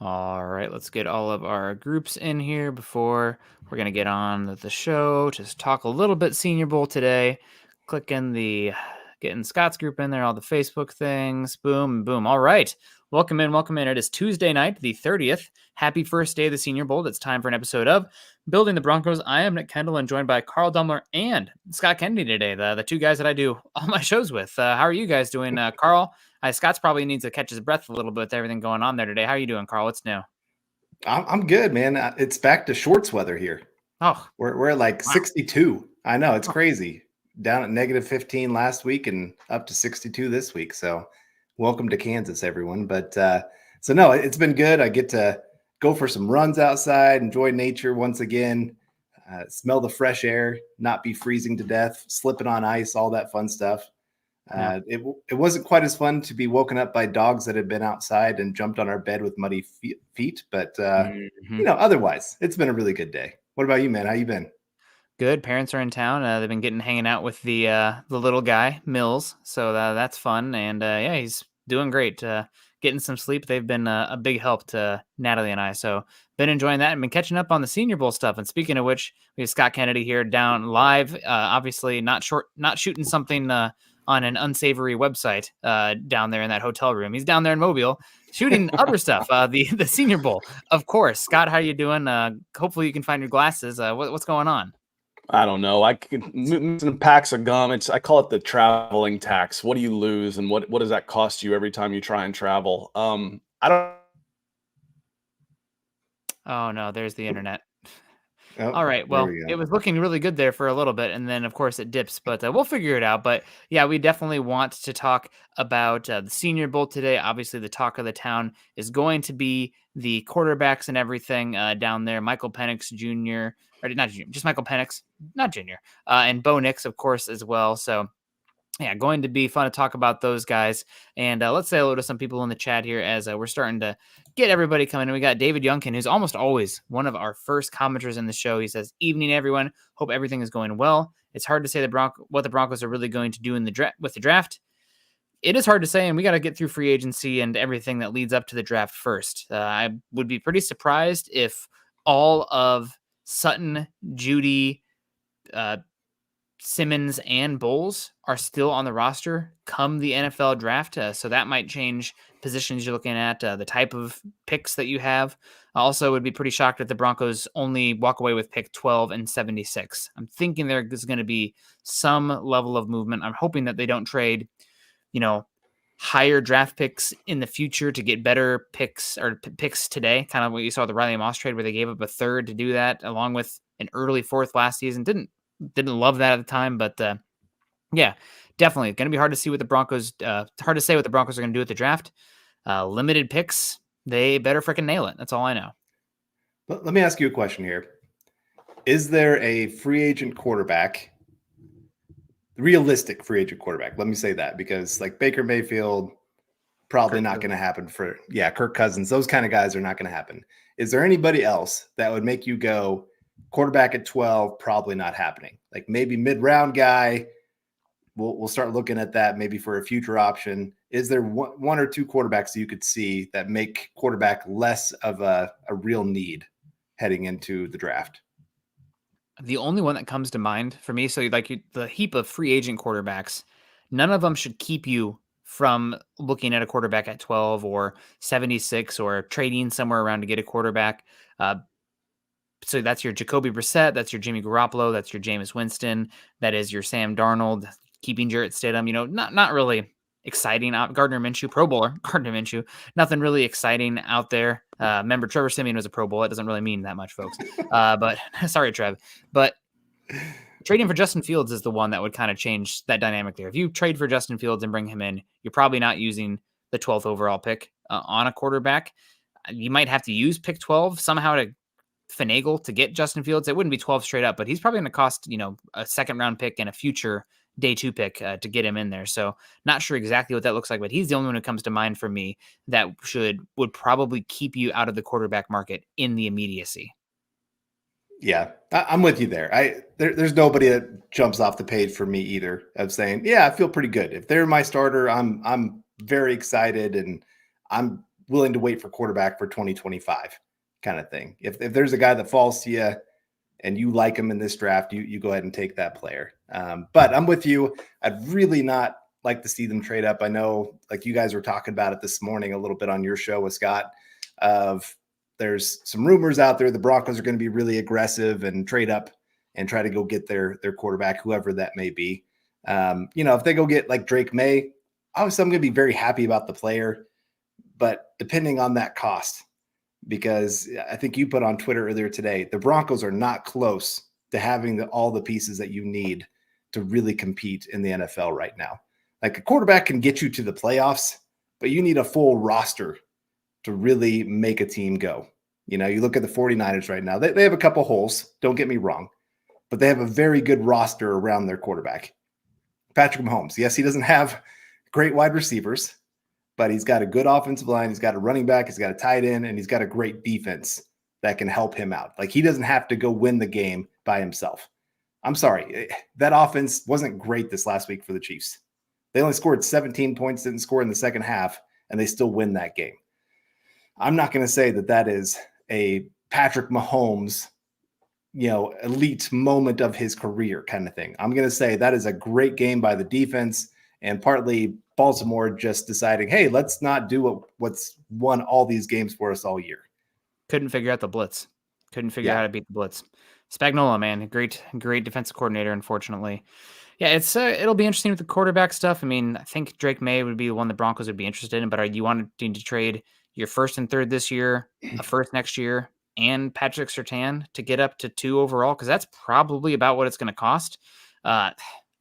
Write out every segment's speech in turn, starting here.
All right, let's get all of our groups in here before we're going to get on with the show. Just talk a little bit Senior Bowl today. Getting Scott's group in there, all the Facebook things. Boom, boom. All right. Welcome in, welcome in. It is Tuesday night, the 30th. Happy first day of the Senior Bowl. It's time for an episode of Building the Broncos. I am Nick Kendell and joined by Carl Dumler and Scott Kennedy today, the two guys that I do all my shows with. How are you guys doing? Carl, Scott's probably needs to catch his breath a little bit with everything going on there today. How are you doing, Carl? What's new? I'm good, man. It's back to shorts weather here. Oh, We're at like wow. 62. I know, it's crazy. Down at negative 15 last week and up to 62 this week. So welcome to Kansas, everyone. But so no, it's been good. I get to go for some runs outside, enjoy nature once again, smell the fresh air, not be freezing to death, slipping on ice, all that fun stuff. Yeah. It wasn't quite as fun to be woken up by dogs that had been outside and jumped on our bed with muddy feet, but otherwise, it's been a really good day. What about you, man? How you been? Good. Parents are in town. They've been hanging out with the little guy Mills, so that's fun. And yeah, he's doing great. Getting some sleep. They've been a big help to Natalie and I. So been enjoying that and been catching up on the Senior Bowl stuff. And speaking of which, we have Scott Kennedy here down live. Obviously not shooting something on an unsavory website down there in that hotel room. He's down there in Mobile shooting other stuff. The Senior Bowl, of course. Scott, how you doing? Hopefully you can find your glasses. What's going on? I don't know. I can missing packs of gum. I call it the traveling tax. What do you lose, and what does that cost you every time you try and travel? I don't. Oh no, there's the internet. Oh, All right. Well, it was looking really good there for a little bit, and then of course it dips, but we'll figure it out. But yeah, we definitely want to talk about the Senior Bowl today. Obviously, the talk of the town is going to be the quarterbacks and everything down there. Michael Penix Jr. or not Jr. Just Michael Penix, not Jr. And Bo Nix, of course, as well. So yeah, going to be fun to talk about those guys. And let's say hello to some people in the chat here as we're starting to get everybody coming in. We got David Youngkin, who's almost always one of our first commenters in the show. He says, "Evening, everyone. Hope everything is going well. It's hard to say what the Broncos are really going to do in with the draft. It is hard to say, and we got to get through free agency and everything that leads up to the draft first. I would be pretty surprised if all of Sutton, Judy, Simmons and Bowles are still on the roster come the NFL draft. So that might change positions you're looking at, the type of picks that you have. I also would be pretty shocked if the Broncos only walk away with pick 12 and 76. I'm thinking there is going to be some level of movement. I'm hoping that they don't trade, higher draft picks in the future to get better picks or picks today. Kind of what you saw the Riley Moss trade where they gave up a third to do that along with an early fourth last season. Didn't love that at the time, but yeah, definitely going to be hard to see what the Broncos. Hard to say what the Broncos are going to do at the draft. Limited picks, they better freaking nail it. That's all I know. Let me ask you a question here. Is there a free agent quarterback, realistic free agent quarterback? Let me say that because like Baker Mayfield, probably not going to happen Kirk Cousins. Those kind of guys are not going to happen. Is there anybody else that would make you go, quarterback at 12, probably not happening? Like maybe mid-round guy, we'll start looking at that maybe for a future option. Is there one or two quarterbacks that you could see that make quarterback less of a real need heading into the draft? The only one that comes to mind for me, so like the heap of free agent quarterbacks, none of them should keep you from looking at a quarterback at 12 or 76 or trading somewhere around to get a quarterback. So that's your Jacoby Brissett, that's your Jimmy Garoppolo, that's your Jameis Winston, that is your Sam Darnold, keeping Jarrett Stidham. Not really exciting. Gardner Minshew, Pro Bowler, Gardner Minshew, nothing really exciting out there. Remember, Trevor Siemian was a Pro Bowl. It doesn't really mean that much, folks. But sorry, Trev. But trading for Justin Fields is the one that would kind of change that dynamic there. If you trade for Justin Fields and bring him in, you're probably not using the 12th overall pick on a quarterback. You might have to use pick 12 somehow to finagle to get Justin Fields. It wouldn't be 12 straight up, but he's probably going to cost, a second round pick and a future day 2 pick to get him in there. So not sure exactly what that looks like, but he's the only one who comes to mind for me that would probably keep you out of the quarterback market in the immediacy. Yeah, I'm with you there. There's nobody that jumps off the page for me either of saying, yeah, I feel pretty good. If they're my starter, I'm very excited and I'm willing to wait for quarterback for 2025 kind of thing. If there's a guy that falls to you and you like him in this draft, you go ahead and take that player. But I'm with you. I'd really not like to see them trade up. I know, like you guys were talking about it this morning a little bit on your show with Scott, of there's some rumors out there the Broncos are going to be really aggressive and trade up and try to go get their quarterback, whoever that may be. If they go get like Drake May, obviously I'm going to be very happy about the player, but depending on that cost, because I think you put on Twitter earlier today, the Broncos are not close to having all the pieces that you need to really compete in the NFL right now. Like a quarterback can get you to the playoffs, but you need a full roster to really make a team go. You look at the 49ers right now, they have a couple holes, don't get me wrong, but they have a very good roster around their quarterback. Patrick Mahomes, yes, he doesn't have great wide receivers, but he's got a good offensive line. He's got a running back. He's got a tight end, and he's got a great defense that can help him out. Like he doesn't have to go win the game by himself. I'm sorry. That offense wasn't great this last week for the Chiefs. They only scored 17 points, didn't score in the second half, and they still win that game. I'm not going to say that is a Patrick Mahomes, elite moment of his career kind of thing. I'm going to say that is a great game by the defense, and partly Baltimore just deciding, hey, let's not do what's won all these games for us all year. Couldn't figure out the blitz. Couldn't figure out how to beat the blitz. Spagnuolo, man, great defensive coordinator. Unfortunately, yeah, it'll be interesting with the quarterback stuff. I mean, I think Drake May would be the one the Broncos would be interested in. But are you wanting to trade your first and third this year, a first next year, and Patrick Surtain to get up to 2 overall? Because that's probably about what it's going to cost. I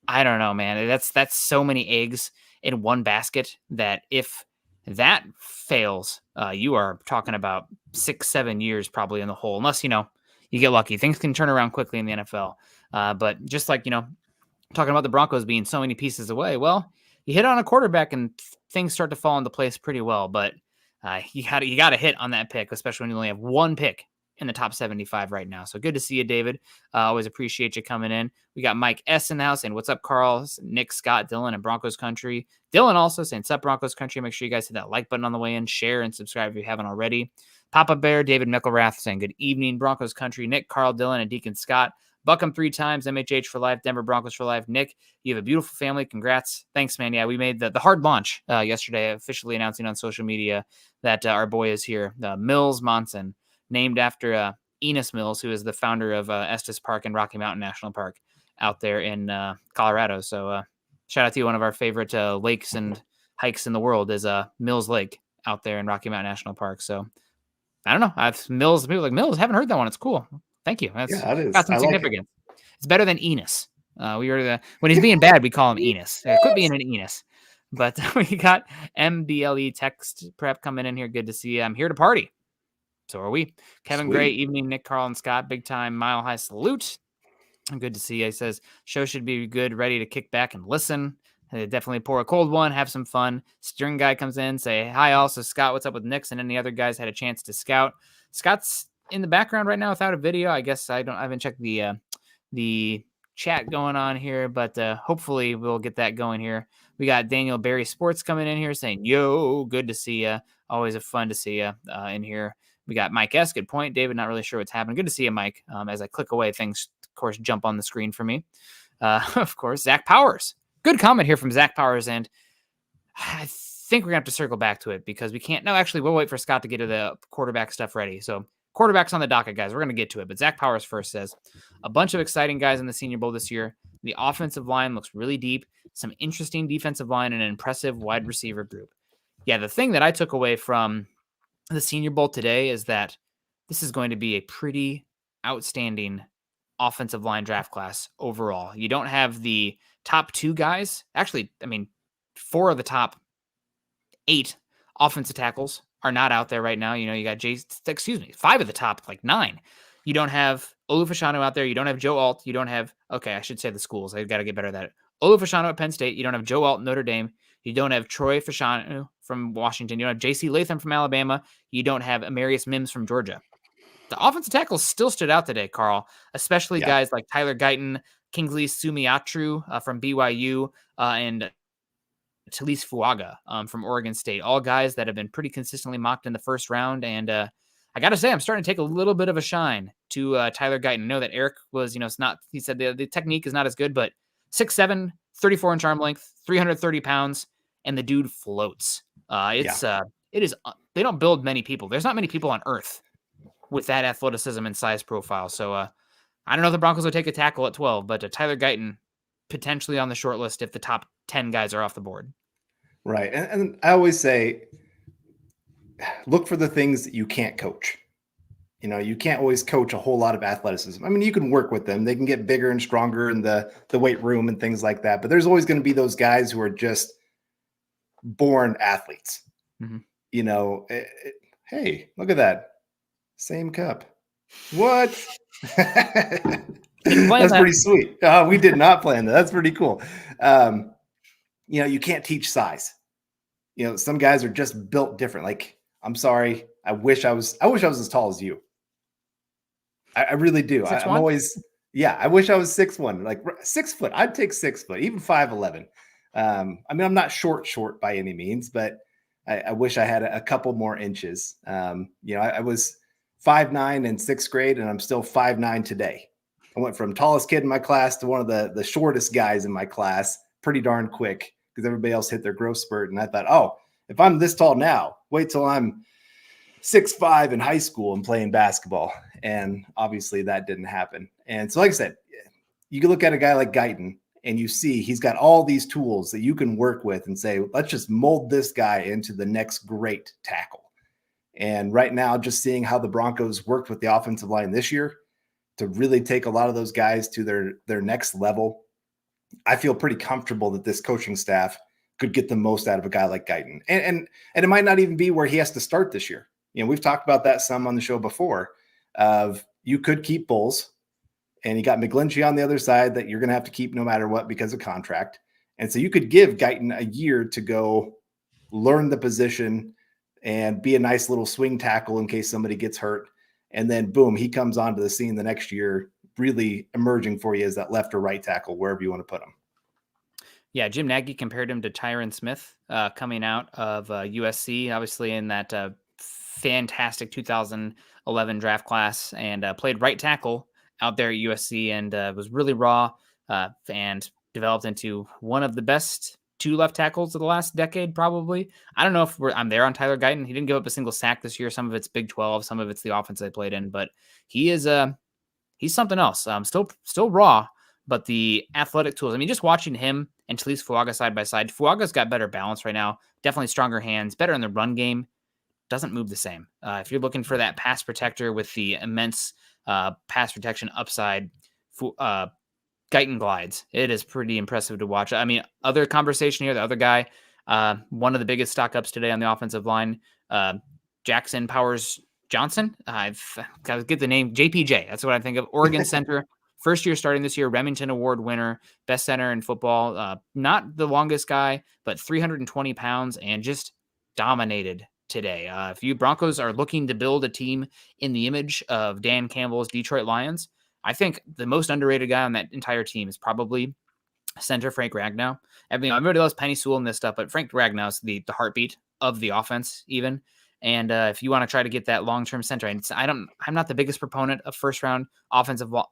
don't know, man. That's so many eggs in one basket that if that fails, you are talking about 6-7 years probably in the hole, unless you get lucky. Things can turn around quickly in the NFL. But just like talking about the Broncos being so many pieces away, well, you hit on a quarterback and things start to fall into place pretty well. But you got to hit on that pick, especially when you only have one pick in the top 75 right now. So good to see you, David. Always appreciate you coming in. We got Mike S in the house saying, what's up, Carl? Nick, Scott, Dylan, and Broncos Country. Dylan also saying, what's up, Broncos Country? Make sure you guys hit that like button on the way in, share, and subscribe if you haven't already. Papa Bear, David McElrath saying, good evening, Broncos Country. Nick, Carl, Dylan, and Deacon Scott. Buckham 3 times, MHH for life, Denver Broncos for life. Nick, you have a beautiful family. Congrats. Thanks, man. Yeah, we made the hard launch yesterday, officially announcing on social media that our boy is here. Mills Monson, named after Enos Mills, who is the founder of Estes Park and Rocky Mountain National Park out there in Colorado. So shout out to you. One of our favorite lakes and hikes in the world is Mills Lake out there in Rocky Mountain National Park. So I don't know. People like Mills. Haven't heard that one. It's cool. Thank you. That's that is. Got some significance. It's better than Enos. When he's being bad, we call him Enos. Quit being an Enos. But we got MBLE text prep coming in here. Good to see you. I'm here to party. So are we. Kevin Sweet. Gray, evening, Nick, Carl, and Scott. Big time mile high salute. Good to see you. He says, show should be good, ready to kick back and listen. Definitely pour a cold one, have some fun. String guy comes in, say hi. Also, Scott, what's up with Nix? And any other guys had a chance to scout. Scott's in the background right now without a video. I guess I haven't checked the chat going on here, but hopefully we'll get that going here. We got Daniel Barry Sports coming in here saying, yo, good to see you. Always a fun to see you in here. We got Mike S. Good point. David, not really sure what's happening. Good to see you, Mike. As I click away, things, of course, jump on the screen for me. Of course, Zach Powers. Good comment here from Zach Powers. And I think we're going to have to circle back to it because we can't. No, actually, we'll wait for Scott to get to the quarterback stuff ready. So quarterbacks on the docket, guys. We're going to get to it. But Zach Powers first says, a bunch of exciting guys in the Senior Bowl this year. The offensive line looks really deep. Some interesting defensive line and an impressive wide receiver group. Yeah, the thing that I took away from the Senior Bowl today is that this is going to be a pretty outstanding offensive line draft class overall. You don't have the top 2 guys. Actually, I mean, 4 of the top 8 offensive tackles are not out there right now. You got 5 of the top 9. You don't have Olu-Fashanu out there. You don't have Joe Alt. You don't have, I should say the schools. I've got to get better at that. Olu-Fashanu at Penn State. You don't have Joe Alt, Notre Dame. You don't have Troy Fashanu from Washington. You don't have J.C. Latham from Alabama. You don't have Amarius Mims from Georgia. The offensive tackles still stood out today, Carl, especially guys like Tyler Guyton, Kingsley Sumiatru from BYU, and Talise Fuaga from Oregon State. All guys that have been pretty consistently mocked in the first round. And I got to say, I'm starting to take a little bit of a shine to Tyler Guyton. I know that Eric was, it's not, he said the technique is not as good, but 6'7", 34-inch arm length, 330 pounds, and the dude floats. It is, they don't build many people. There's not many people on earth with that athleticism and size profile. So I don't know if the Broncos will take a tackle at 12, but Tyler Guyton potentially on the short list if the top 10 guys are off the board. Right. And I always say, look for the things that you can't coach. You can't always coach a whole lot of athleticism. I mean, you can work with them. They can get bigger and stronger in the weight room and things like that. But there's always going to be those guys who are just born athletes. Mm-hmm. Hey, look at that. Same cup. What? That's pretty sweet. We did not plan that. That's pretty cool. You can't teach size. Some guys are just built different. Like, I'm sorry. I wish I was as tall as you. I really do. I'm always, I wish I was 6'1", like 6 foot. I'd take 6 foot, even 5'11". I mean, I'm not short by any means, but I wish I had a couple more inches. I was 5'9" in 6th grade, and I'm still 5'9" today. I went from tallest kid in my class to one of the shortest guys in my class pretty darn quick because everybody else hit their growth spurt. And I thought, oh, if I'm this tall now, wait till I'm 6'5" in high school and playing basketball. And obviously that didn't happen. And so, like I said, you can look at a guy like Guyton and you see he's got all these tools that you can work with and say, let's just mold this guy into the next great tackle. And right now, just seeing how the Broncos worked with the offensive line this year to really take a lot of those guys to their next level, I feel pretty comfortable that this coaching staff could get the most out of a guy like Guyton. And it might not even be where he has to start this year. We've talked about that some on the show before. You could keep Bulls, and you got McGlinchey on the other side that you're going to have to keep no matter what because of contract. And so you could give Guyton a year to go learn the position and be a nice little swing tackle in case somebody gets hurt. And then boom, he comes onto the scene the next year, really emerging for you as that left or right tackle, wherever you want to put him. Yeah, Jim Nagy compared him to Tyron Smith coming out of USC, obviously in that fantastic 2011 draft class, and played right tackle out there at USC, and was really raw and developed into one of the best two left tackles of the last decade, probably. I don't know if I'm there on Tyler Guyton. He didn't give up a single sack this year. Some of it's Big 12, some of it's the offense they played in, but he is he's something else. Still raw, but the athletic tools. I mean, just watching him and Talise Fuaga side by side. Fuaga's got better balance right now. Definitely stronger hands, better in the run game. Doesn't move the same. If you're looking for that pass protector with the immense pass protection upside, Guyton glides. It is pretty impressive to watch. I mean, other conversation here, the other guy, one of the biggest stock ups today on the offensive line, Jackson Powers Johnson. I've got to get the name, JPJ. That's what I think of. Oregon center. First year starting this year, Remington Award winner, best center in football. Not the longest guy, but 320 pounds and just dominated today. If you Broncos are looking to build a team in the image of Dan Campbell's Detroit Lions, I think the most underrated guy on that entire team is probably center Frank Ragnow. I mean, everybody loves Penny Sewell and this stuff, but Frank Ragnow's the heartbeat of the offense even. And if you want to try to get that long-term center, I'm not the biggest proponent of first-round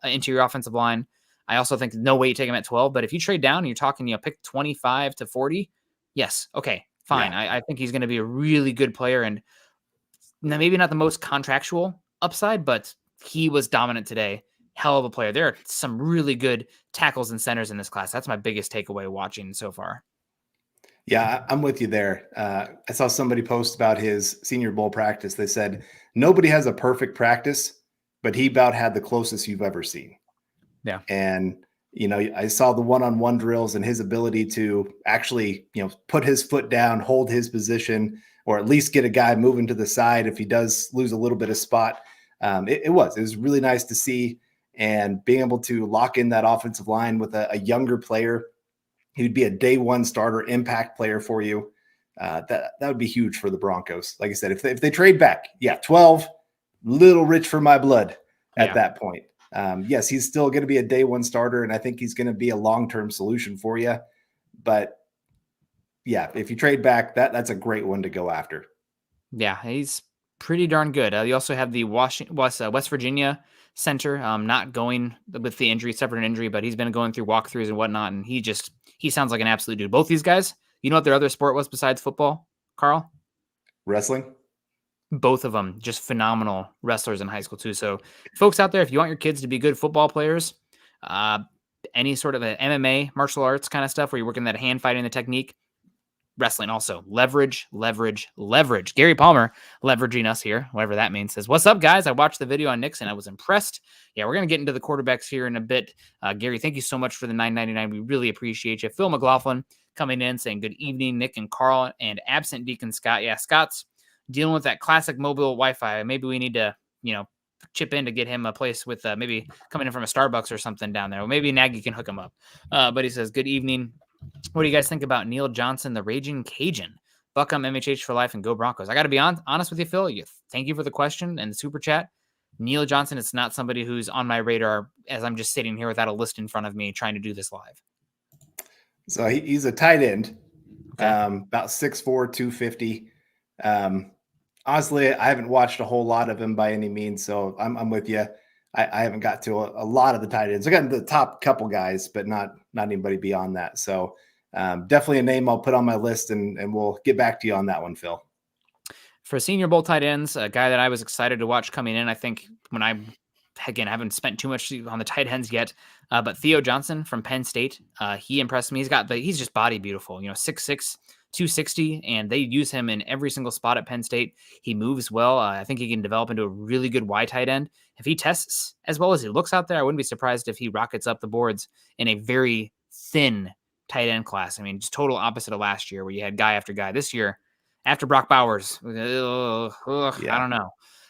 interior offensive line. I also think no way you take him at 12. But if you trade down and you're talking, pick 25 to 40, yes, okay, fine. Yeah. I think he's going to be a really good player, and maybe not the most contractual upside, but he was dominant today. Hell of a player. There are some really good tackles and centers in this class. That's my biggest takeaway watching so far. Yeah, I'm with you there. I saw somebody post about his Senior Bowl practice. They said, nobody has a perfect practice, but he about had the closest you've ever seen. Yeah. And, I saw the one-on-one drills and his ability to actually, put his foot down, hold his position, or at least get a guy moving to the side if he does lose a little bit of spot. It was really nice to see, and being able to lock in that offensive line with a younger player. He would be a day one starter, impact player for you. That would be huge for the Broncos. Like I said, if they trade back, 12, little rich for my blood at that point. Yes, he's still going to be a day one starter, and I think he's going to be a long-term solution for you. But yeah, if you trade back, that's a great one to go after. Yeah, he's pretty darn good. You also have the West Virginia center, not going with the injury, suffered an injury, but he's been going through walkthroughs and whatnot, and he sounds like an absolute dude. Both these guys, you know what their other sport was besides football, Carl? Wrestling? Both of them just phenomenal wrestlers in high school too. So, folks out there, if you want your kids to be good football players, uh, any sort of an MMA, martial arts kind of stuff where you're working that hand fighting, the technique, wrestling also. Leverage, leverage, leverage. Gary Palmer leveraging us here, whatever that means, says, "What's up, guys? I watched the video on Nixon. I was impressed." Yeah, we're going to get into the quarterbacks here in a bit. Gary, thank you so much for the $9.99. We really appreciate you. Phil McLaughlin coming in saying, "Good evening, Nick and Carl," and absent Deacon Scott. Yeah, Scott's dealing with that classic mobile Wi-Fi. Maybe we need to, chip in to get him a place with maybe coming in from a Starbucks or something down there. Or maybe Nagy can hook him up. But he says, "Good evening. What do you guys think about Neil Johnson, the Raging Cajun? Buckham MHH for life and go Broncos." I got to be honest with you, Phil. Thank you for the question and the super chat. Neil Johnson is not somebody who's on my radar as I'm just sitting here without a list in front of me trying to do this live. So he's a tight end, Okay. about 6'4", 250. Honestly, I haven't watched a whole lot of him by any means, so I'm with you. I haven't got to a lot of the tight ends. I got the top couple guys, but not anybody beyond that. So definitely a name I'll put on my list, and we'll get back to you on that one, Phil. For Senior Bowl tight ends, a guy that I was excited to watch coming in, I think when I haven't spent too much on the tight ends yet, but Theo Johnson from Penn State, he impressed me. He's just body beautiful, 6'6", 260, and they use him in every single spot at Penn State. He moves well. I think he can develop into a really good wide tight end. If he tests as well as he looks out there, I wouldn't be surprised if he rockets up the boards in a very thin tight end class. I mean, just total opposite of last year where you had guy after guy. This year, after Brock Bowers, I don't know.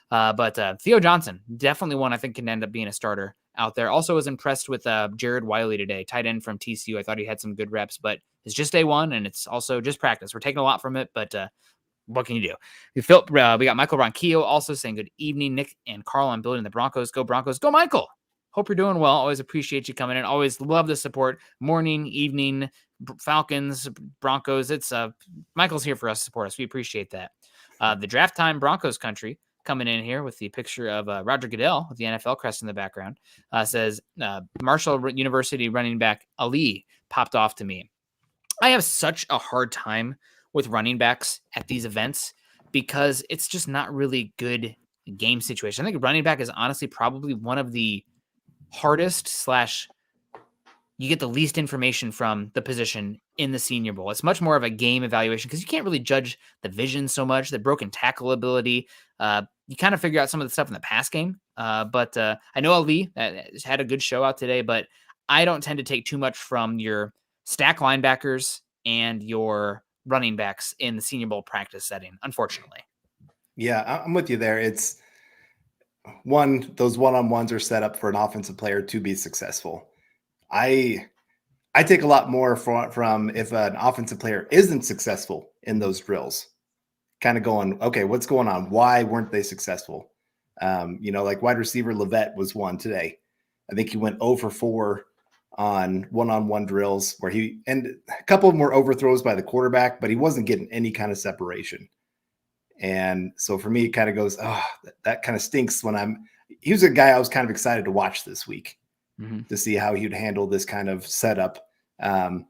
But Theo Johnson, definitely one I think can end up being a starter out there. Also was impressed with Jared Wiley today, tight end from TCU. I thought he had some good reps, but it's just day one, and it's also just practice. We're taking a lot from it, but what can you do? We got Michael Ronquillo also saying, "Good evening, Nick and Carl. I'm building the Broncos. Go Broncos. Go Michael. Hope you're doing well. Always appreciate you coming in. Always love the support. Morning, evening, Falcons, Broncos. It's Michael's here for us to support us. We appreciate that. The Draft Time Broncos country coming in here with the picture of Roger Goodell with the NFL crest in the background, says Marshall University running back Ali popped off to me. I have such a hard time with running backs at these events because it's just not really good game situation. I think running back is honestly probably one of the hardest / you get the least information from the position in the Senior Bowl. It's much more of a game evaluation because you can't really judge the vision so much, the broken tackle ability. You kind of figure out some of the stuff in the pass game. But I know Ali had a good show out today, but I don't tend to take too much from your stack linebackers and your running backs in the Senior Bowl practice setting, unfortunately. Yeah, I'm with you there. It's those one-on-ones are set up for an offensive player to be successful. I take a lot more from if an offensive player isn't successful in those drills, kind of going, okay, what's going on? Why weren't they successful? Like wide receiver Levet was one today. I think he went 0 for 4 on one-on-one drills where and a couple of them were overthrows by the quarterback, but he wasn't getting any kind of separation. And so for me, it kind of goes, that kind of stinks he was a guy I was kind of excited to watch this week. Mm-hmm. To see how he'd handle this kind of setup. And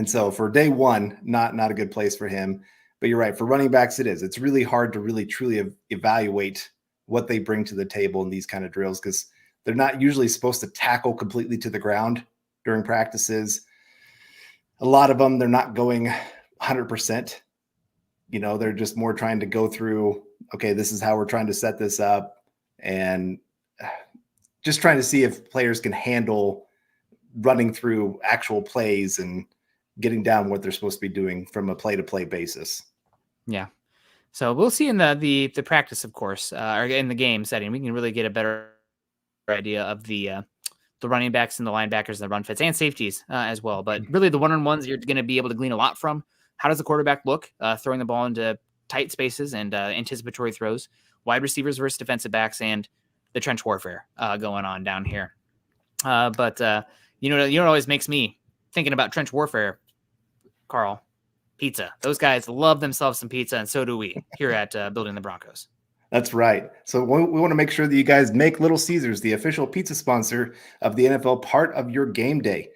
so for day one, not a good place for him. But you're right, for running backs, it is. It's really hard to really truly evaluate what they bring to the table in these kind of drills because they're not usually supposed to tackle completely to the ground during practices. A lot of them, they're not going 100%. They're just more trying to go through, okay, this is how we're trying to set this up. And just trying to see if players can handle running through actual plays and getting down what they're supposed to be doing from a play-to-play basis. Yeah. So we'll see in the practice, of course, or in the game setting. We can really get a better idea of the running backs and the linebackers and the run fits and safeties as well. But really the one-on-ones you're going to be able to glean a lot from. How does the quarterback look throwing the ball into tight spaces and anticipatory throws, wide receivers versus defensive backs, and the trench warfare going on down here. But you know what always makes me thinking about trench warfare, Carl, Pizza. Those guys love themselves some pizza, and so do we here at Building the Broncos. That's right. So we want to make sure that you guys make Little Caesars, the official pizza sponsor of the NFL, part of your game day.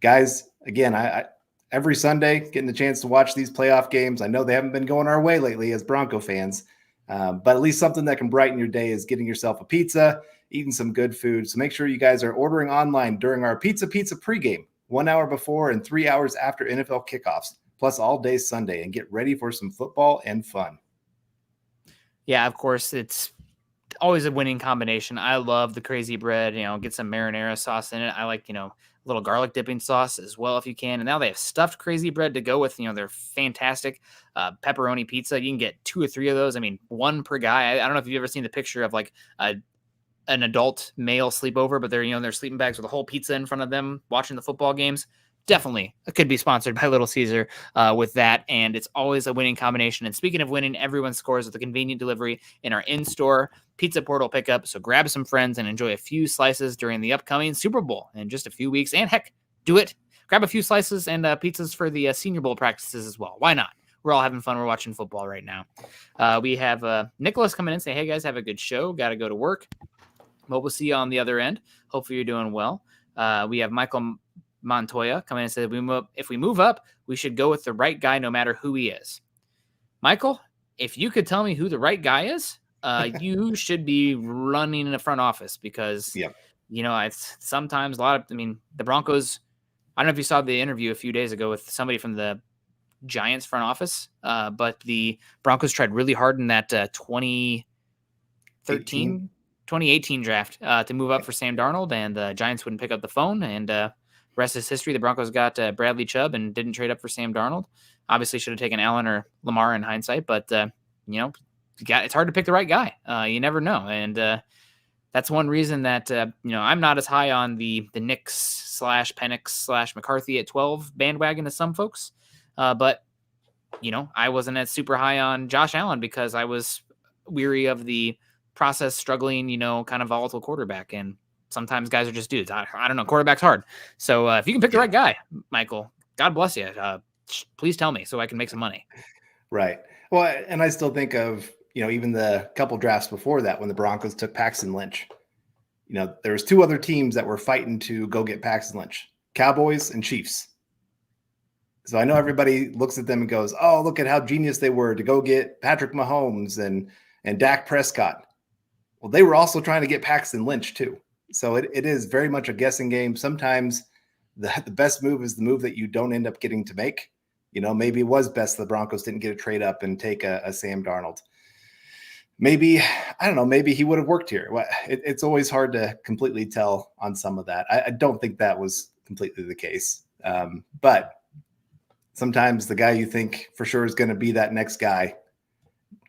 Guys, again, I every Sunday getting the chance to watch these playoff games. I know they haven't been going our way lately as Bronco fans, but at least something that can brighten your day is getting yourself a pizza, eating some good food. So make sure you guys are ordering online during our Pizza pregame, 1 hour before and 3 hours after NFL kickoffs, plus all day Sunday, and get ready for some football and fun. Yeah, of course, it's always a winning combination. I love the crazy bread, get some marinara sauce in it. I like, a little garlic dipping sauce as well if you can. And now they have stuffed crazy bread to go with, their fantastic pepperoni pizza. You can get 2 or 3 of those. I mean, one per guy. I don't know if you've ever seen the picture of like an adult male sleepover, but they're, their sleeping bags with a whole pizza in front of them watching the football games. Definitely it could be sponsored by Little Caesar with that. And it's always a winning combination. And speaking of winning, everyone scores with a convenient delivery in our in-store pizza portal pickup. So grab some friends and enjoy a few slices during the upcoming Super Bowl in just a few weeks. And heck, do it. Grab a few slices and pizzas for the Senior Bowl practices as well. Why not? We're all having fun. We're watching football right now. We have Nicholas coming in and say, hey guys, have a good show. Got to go to work. But we'll see you on the other end. Hopefully you're doing well. We have Michael Montoya coming in and said, if we move up, we should go with the right guy no matter who he is. Michael, if you could tell me who the right guy is, you should be running in the front office because, it's sometimes the Broncos, I don't know if you saw the interview a few days ago with somebody from the Giants front office, but the Broncos tried really hard in that 2018 draft to move up for Sam Darnold, and the Giants wouldn't pick up the phone, and rest is history. The Broncos got Bradley Chubb and didn't trade up for Sam Darnold. Obviously should have taken Allen or Lamar in hindsight, but it's hard to pick the right guy. You never know. And that's one reason that, I'm not as high on the Nix / Penix / McCarthy at 12 bandwagon as some folks. But I wasn't as super high on Josh Allen because I was weary of the process struggling, kind of volatile quarterback. And sometimes guys are just dudes. I don't know. Quarterback's hard. So if you can pick the right guy, Michael, God bless you. Please tell me so I can make some money. Right. Well, and I still think of, even the couple drafts before that when the Broncos took Paxton Lynch. There was 2 other teams that were fighting to go get Paxton Lynch, Cowboys and Chiefs. So I know everybody looks at them and goes, oh, look at how genius they were to go get Patrick Mahomes and Dak Prescott. Well, they were also trying to get Paxton Lynch too. So it is very much a guessing game. Sometimes the best move is the move that you don't end up getting to make. Maybe it was best the Broncos didn't get a trade up and take a Sam Darnold. Maybe, I don't know, maybe he would have worked here. It's always hard to completely tell on some of that. I don't think that was completely the case. But sometimes the guy you think for sure is going to be that next guy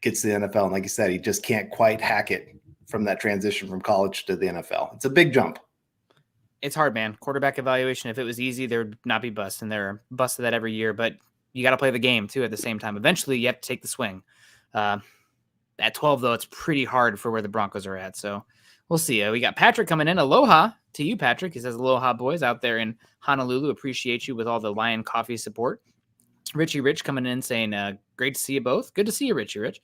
gets to the NFL. And like you said, he just can't quite hack it from that transition from college to the NFL. It's a big jump. It's hard, man. Quarterback evaluation, if it was easy, there would not be busts, and they're busted that every year. But you got to play the game, too, at the same time. Eventually, you have to take the swing. At 12, though, it's pretty hard for where the Broncos are at. So we'll see. We got Patrick coming in. Aloha to you, Patrick. He says, aloha, boys, out there in Honolulu. Appreciate you with all the Lion Coffee support. Richie Rich coming in saying, great to see you both. Good to see you, Richie Rich.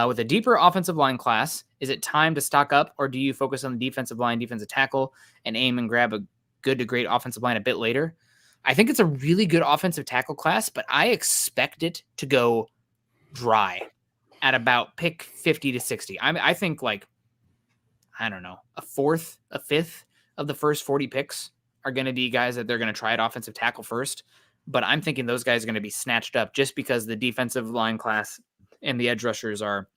With a deeper offensive line class, is it time to stock up, or do you focus on the defensive line, defensive tackle, and aim and grab a good to great offensive line a bit later? I think it's a really good offensive tackle class, but I expect it to go dry at about pick 50 to 60. I think a fourth, a fifth of the first 40 picks are going to be guys that they're going to try at offensive tackle first. But I'm thinking those guys are going to be snatched up just because the defensive line class and the edge rushers are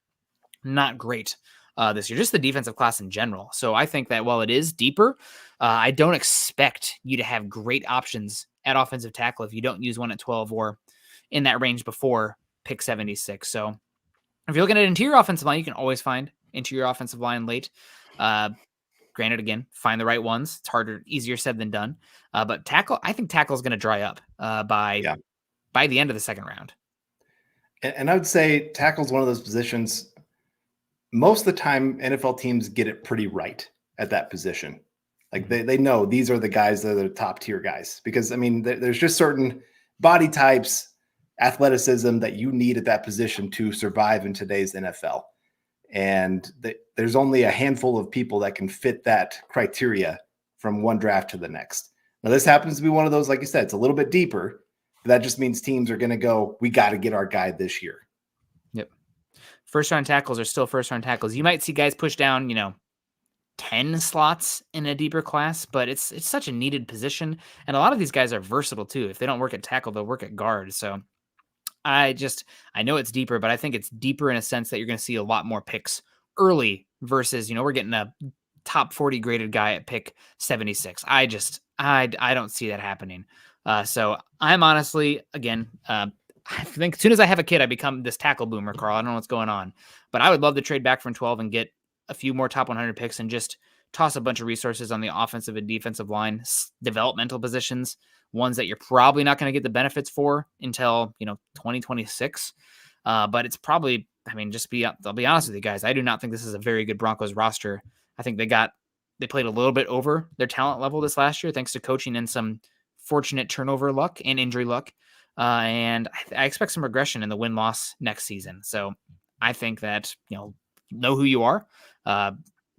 not great this year, just the defensive class in general. So I think that while it is deeper, I don't expect you to have great options at offensive tackle if you don't use one at 12 or in that range before pick 76. So if you're looking at interior offensive line, you can always find interior offensive line late. Granted, again, find the right ones. It's harder, easier said than done. But tackle, I think tackle is going to dry up by the end of the second round. And I would say tackle is one of those positions. Most of the time, NFL teams get it pretty right at that position. Like they know these are the guys that are the top tier guys because there's just certain body types, athleticism that you need at that position to survive in today's NFL. And there's only a handful of people that can fit that criteria from one draft to the next. Now, this happens to be one of those, like you said, it's a little bit deeper. But that just means teams are going to go, we got to get our guy this year. Yep. First round tackles are still first round tackles. You might see guys push down, 10 slots in a deeper class, but it's such a needed position. And a lot of these guys are versatile too. If they don't work at tackle, they'll work at guard. So I know it's deeper, but I think it's deeper in a sense that you're going to see a lot more picks early versus, we're getting a top 40 graded guy at pick 76. I don't see that happening. So I'm honestly, again, I think as soon as I have a kid, I become this tackle boomer, Carl. I don't know what's going on, but I would love to trade back from 12 and get a few more top 100 picks and just toss a bunch of resources on the offensive and defensive line, developmental positions, ones that you're probably not going to get the benefits for until, 2026. But it's probably, I'll be honest with you guys. I do not think this is a very good Broncos roster. I think they played a little bit over their talent level this last year, thanks to coaching and some fortunate turnover luck and injury luck. And I expect some regression in the win-loss next season. So I think that, know who you are,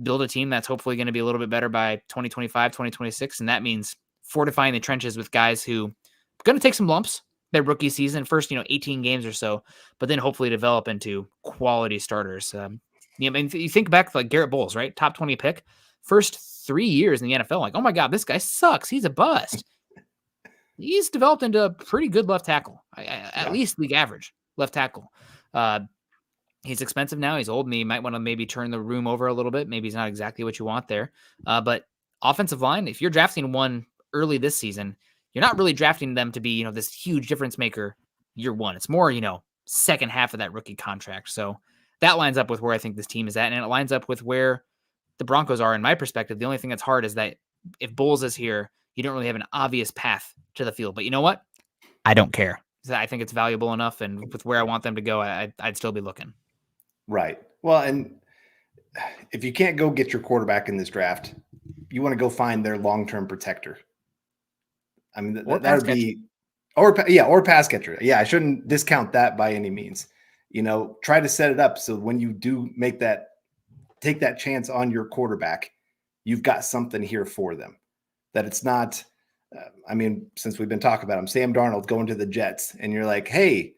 build a team that's hopefully going to be a little bit better by 2025, 2026. And that means fortifying the trenches with guys who are going to take some lumps their rookie season, first, 18 games or so, but then hopefully develop into quality starters. You think back like Garrett Bowles, right? Top 20 pick, first 3 years in the NFL. Like, oh my God, this guy sucks. He's a bust. He's developed into a pretty good left tackle, at least league average left tackle. He's expensive now. He's old, and he might want to maybe turn the room over a little bit. Maybe he's not exactly what you want there. But offensive line, if you're drafting one early this season, you're not really drafting them to be, this huge difference maker year one. It's more, second half of that rookie contract. So that lines up with where I think this team is at, and it lines up with where the Broncos are in my perspective. The only thing that's hard is that if Bowles is here, you don't really have an obvious path to the field. But you know what? I don't care. I think it's valuable enough, and with where I want them to go, I'd still be looking. Right. Well, and if you can't go get your quarterback in this draft, you want to go find their long-term protector. I mean, that would be, or pass catcher. Yeah, I shouldn't discount that by any means. Try to set it up so when you do take that chance on your quarterback, you've got something here for them. That it's not, since we've been talking about him, Sam Darnold going to the Jets, and you're like, hey,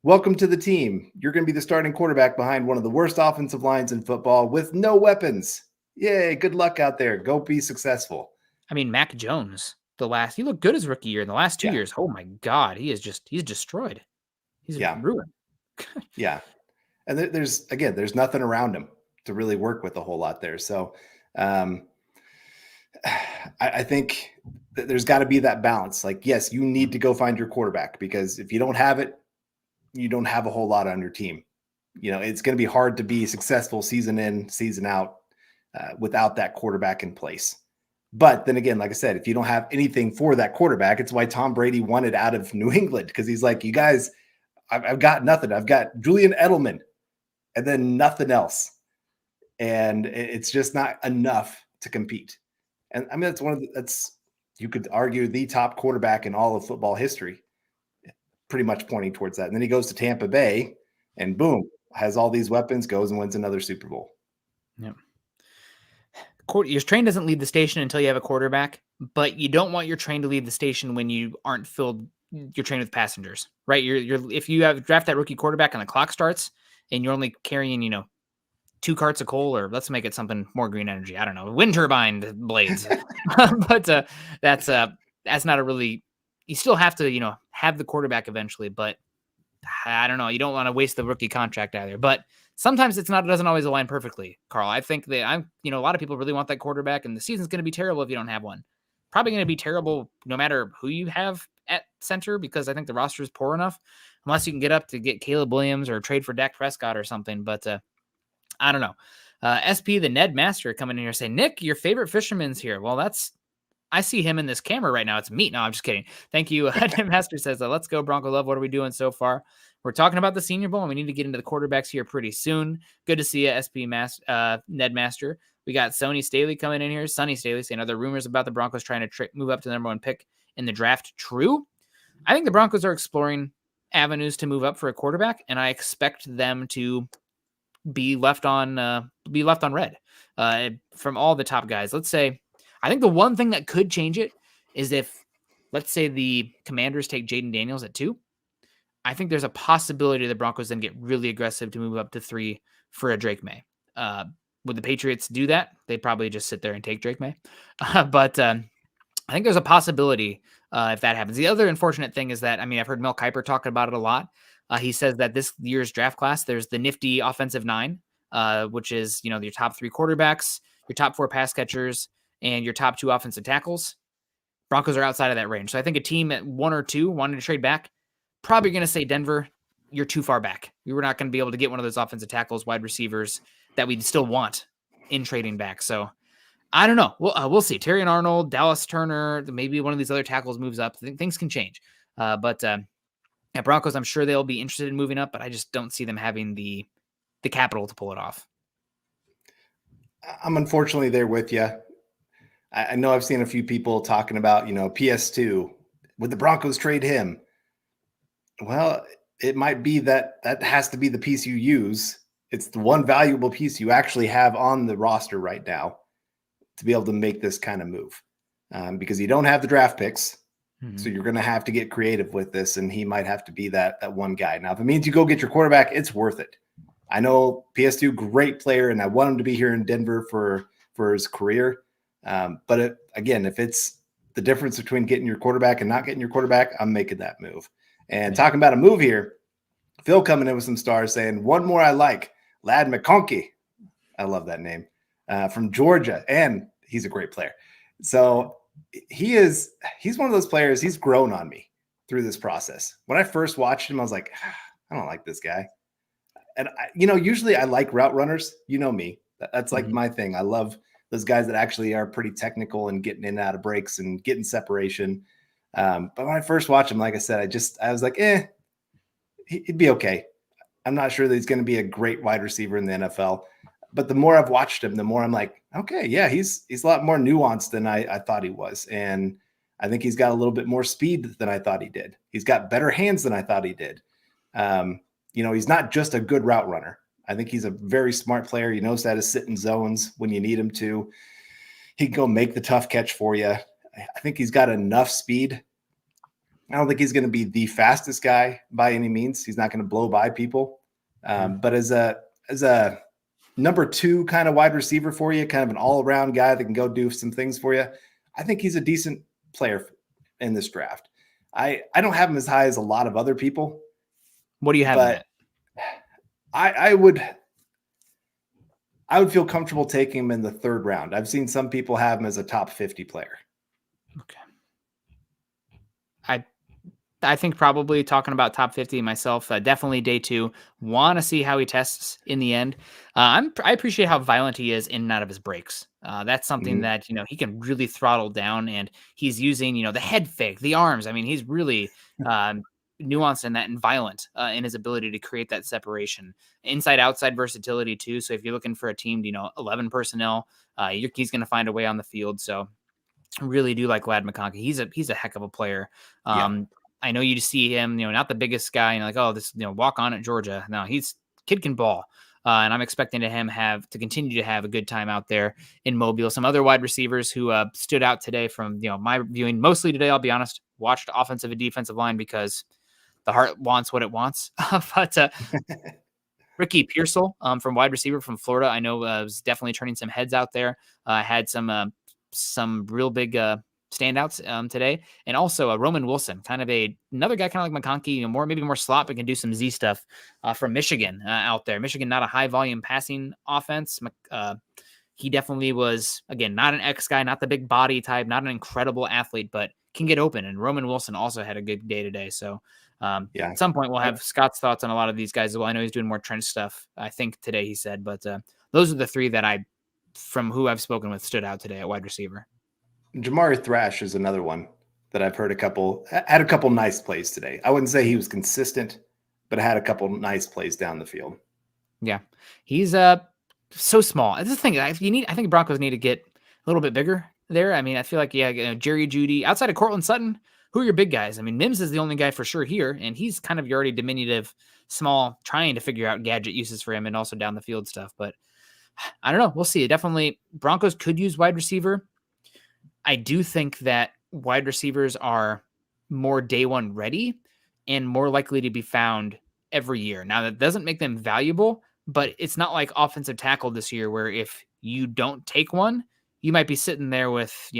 welcome to the team. You're going to be the starting quarterback behind one of the worst offensive lines in football with no weapons. Yay, good luck out there. Go be successful. Mac Jones, he looked good his rookie year. In the last 2 years, oh my God, he's destroyed. He's ruined. Yeah. And there's nothing around him to really work with a whole lot there. So I think that there's got to be that balance. Like, yes, you need to go find your quarterback, because if you don't have it, you don't have a whole lot on your team. It's going to be hard to be successful season in, season out without that quarterback in place. But then again, like I said, if you don't have anything for that quarterback, it's why Tom Brady wanted out of New England, because he's like, you guys, I've got nothing. I've got Julian Edelman and then nothing else. And it's just not enough to compete. And that's you could argue the top quarterback in all of football history, pretty much pointing towards that. And then he goes to Tampa Bay and boom, has all these weapons, goes and wins another Super Bowl. Yeah. Your train doesn't leave the station until you have a quarterback, but you don't want your train to leave the station when you aren't filled your train with passengers, right? If you have draft that rookie quarterback and the clock starts and you're only carrying, 2 carts of coal, or let's make it something more green energy. I don't know, wind turbine blades, but that's not a really, you still have to, have the quarterback eventually, but I don't know. You don't want to waste the rookie contract either, but sometimes it doesn't always align perfectly, Carl. I think that a lot of people really want that quarterback, and the season's going to be terrible if you don't have one. Probably going to be terrible no matter who you have at center, because I think the roster is poor enough, unless you can get up to get Caleb Williams or trade for Dak Prescott or something. But I don't know. SP, the Ned Master, coming in here saying, Nick, your favorite fisherman's here. Well, I see him in this camera right now. It's meat. No, I'm just kidding. Thank you. Ned Master says, let's go Bronco Love. What are we doing so far? We're talking about the Senior Bowl, and we need to get into the quarterbacks here pretty soon. Good to see you, Ned Master. We got Sonny Staley coming in here. Sonny Staley saying, are there rumors about the Broncos trying to move up to the number 1 pick in the draft true? I think the Broncos are exploring avenues to move up for a quarterback, and I expect them to be left on red from all the top guys. Let's say, I think the one thing that could change it is if, let's say, the Commanders take Jaden Daniels at 2. I think there's a possibility the Broncos then get really aggressive to move up to 3 for a Drake May. Would the Patriots do that? They'd probably just sit there and take Drake May. But I think there's a possibility if that happens. The other unfortunate thing is that, I mean, I've heard Mel Kiper talk about it a lot. He says that this year's draft class, there's the nifty offensive 9, which is, your top 3 quarterbacks, your top 4 pass catchers, and your top 2 offensive tackles. Broncos are outside of that range. So I think a team at 1 or 2 wanting to trade back, probably going to say, Denver, you're too far back. We were not going to be able to get one of those offensive tackles, wide receivers that we'd still want in trading back. So I don't know. We'll see. Terry and Arnold, Dallas Turner, maybe one of these other tackles moves up. Things can change. But at Broncos, I'm sure they'll be interested in moving up, but I just don't see them having the capital to pull it off. I'm unfortunately there with you. I know I've seen a few people talking about, PS2. Would the Broncos trade him? Well, it might be that has to be the piece you use. It's the one valuable piece you actually have on the roster right now to be able to make this kind of move, because you don't have the draft picks. Mm-hmm. So you're going to have to get creative with this, and he might have to be that one guy. Now, if it means you go get your quarterback, it's worth it. I know PS2, great player, and I want him to be here in Denver for his career. But if it's the difference between getting your quarterback and not getting your quarterback, I'm making that move. And talking about a move here, Phil coming in with some stars saying, one more I like, Ladd McConkey. I love that name, from Georgia, and he's a great player. So he's one of those players, he's grown on me through this process. When I first watched him, I was like, I don't like this guy. And usually I like route runners. You know me. That's like my thing. I love those guys that actually are pretty technical and getting in and out of breaks and getting separation. But when I first watched him, like I said, I was like, he'd be okay. I'm not sure that he's going to be a great wide receiver in the NFL. But the more I've watched him, the more I'm like, okay, yeah, he's a lot more nuanced than I thought he was. And I think he's got a little bit more speed than I thought he did. He's got better hands than I thought he did. He's not just a good route runner. I think he's a very smart player. He knows how to sit in zones when you need him to. He can go make the tough catch for you. I think he's got enough speed. I don't think he's going to be the fastest guy by any means. He's not going to blow by people. But as a number 2 kind of wide receiver for you, kind of an all-around guy that can go do some things for you, I think he's a decent player in this draft. I don't have him as high as a lot of other people. What do you have in it? I would feel comfortable taking him in the 3rd round. I've seen some people have him as a top 50 player. Okay. I think probably talking about top 50 myself, definitely day 2. Want to see how he tests in the end. I appreciate how violent he is in and out of his breaks. That's something that, he can really throttle down, and he's using, the head fake, the arms. I mean, he's really nuanced in that and violent in his ability to create that separation. Inside outside versatility too. So if you're looking for a team, 11 personnel, he's going to find a way on the field. So I really do like Ladd McConkey. He's a heck of a player. I know you see him, not the biggest guy, like, oh, this, walk on at Georgia. No, kid can ball. And I'm expecting him to continue to have a good time out there in Mobile. Some other wide receivers who stood out today from, my viewing mostly today, I'll be honest, watched offensive and defensive line because the heart wants what it wants. But Ricky Pearsall from wide receiver from Florida, I know was definitely turning some heads out there. Had some real big standouts today, and also Roman Wilson, kind of another guy, kind of like McConkey, maybe more slot, but can do some Z stuff from Michigan out there. Michigan, not a high volume passing offense. He definitely was, again, not an X guy, not the big body type, not an incredible athlete, but can get open. And Roman Wilson also had a good day today. So at some point we'll have Scott's thoughts on a lot of these guys as well. I know he's doing more trench stuff, I think today he said, but those are the 3 that from who I've spoken with, stood out today at wide receiver. Jamari Thrash is another one that I've heard had a couple nice plays today. I wouldn't say he was consistent, but had a couple nice plays down the field. Yeah. He's so small. That's the thing. I think Broncos need to get a little bit bigger there. I mean, I feel like, Jerry Jeudy, outside of Cortland Sutton, who are your big guys? I mean, Mims is the only guy for sure here, and he's kind of your already diminutive, small, trying to figure out gadget uses for him and also down the field stuff. But I don't know. We'll see. Definitely, Broncos could use wide receiver. I do think that wide receivers are more day one ready and more likely to be found every year. Now, that doesn't make them valuable, but it's not like offensive tackle this year where if you don't take one, you might be sitting there with,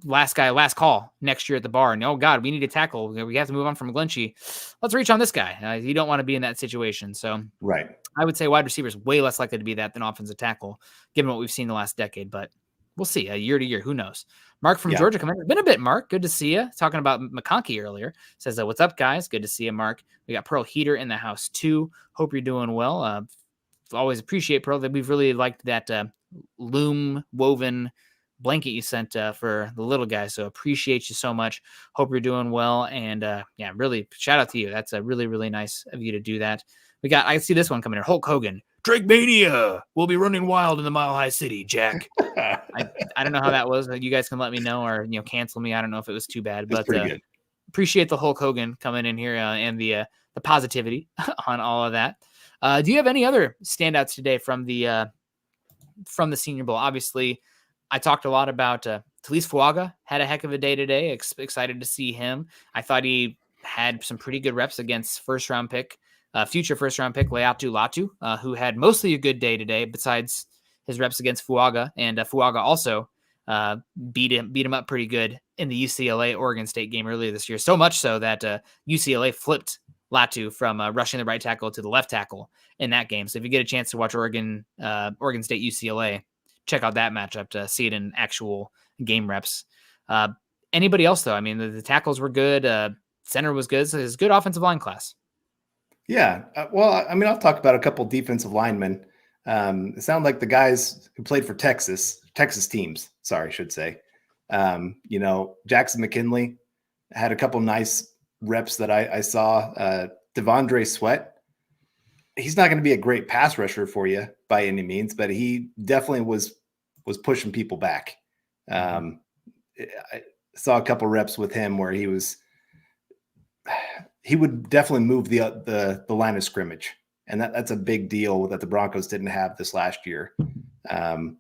last guy, last call next year at the bar. And, oh, God, we need a tackle. We have to move on from Glenchie. Let's reach on this guy. You don't want to be in that situation. So Right. I would say wide receiver is way less likely to be that than offensive tackle, given what we've seen the last decade. But we'll see. Year to year, who knows? Mark from Georgia coming in. Been a bit, Mark. Good to see you. Talking about McConkey earlier. Says, what's up, guys? Good to see you, Mark. We got Pearl Heater in the house, too. Hope you're doing well. Always appreciate, Pearl, that we've really liked that loom woven blanket you sent for the little guy. So appreciate you so much. Hope you're doing well. And really shout out to you. That's a really, really nice of you to do that. I see this one coming in. Hulk Hogan. Drake Mania. We'll be running wild in the Mile High City, Jack. I don't know how that was. You guys can let me know or cancel me. I don't know if it was too bad, but pretty good. Appreciate the Hulk Hogan coming in here and the positivity on all of that. Do you have any other standouts today from the Senior Bowl? Obviously, I talked a lot about Talise Fuaga. Had a heck of a day today. Excited to see him. I thought he had some pretty good reps against future first round pick Leatu Latu, who had mostly a good day today besides his reps against Fuaga. And Fuaga also beat him up pretty good in the UCLA Oregon State game earlier this year. So much so that UCLA flipped Latu from rushing the right tackle to the left tackle in that game. So if you get a chance to watch Oregon State UCLA, check out that matchup to see it in actual game reps. Anybody else though? I mean, the tackles were good. Center was good. So it's a good offensive line class. Yeah. I'll talk about a couple defensive linemen. It sounded like the guys who played for Texas teams, I should say. Jackson McKinley had a couple nice reps that I saw. Devondre Sweat, he's not going to be a great pass rusher for you by any means, but he definitely was pushing people back. I saw a couple reps with him where he would definitely move the line of scrimmage. And that's a big deal that the Broncos didn't have this last year. And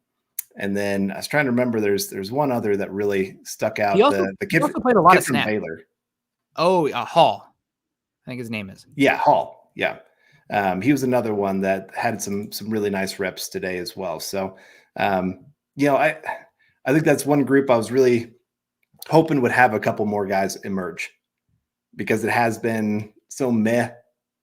then I was trying to remember, there's one other that really stuck out. He also played a lot of snaps. Baylor. Oh, Hall. I think his name is. Yeah, Hall. Yeah. He was another one that had some really nice reps today as well. So, I think that's one group I was really hoping would have a couple more guys emerge, because it has been so meh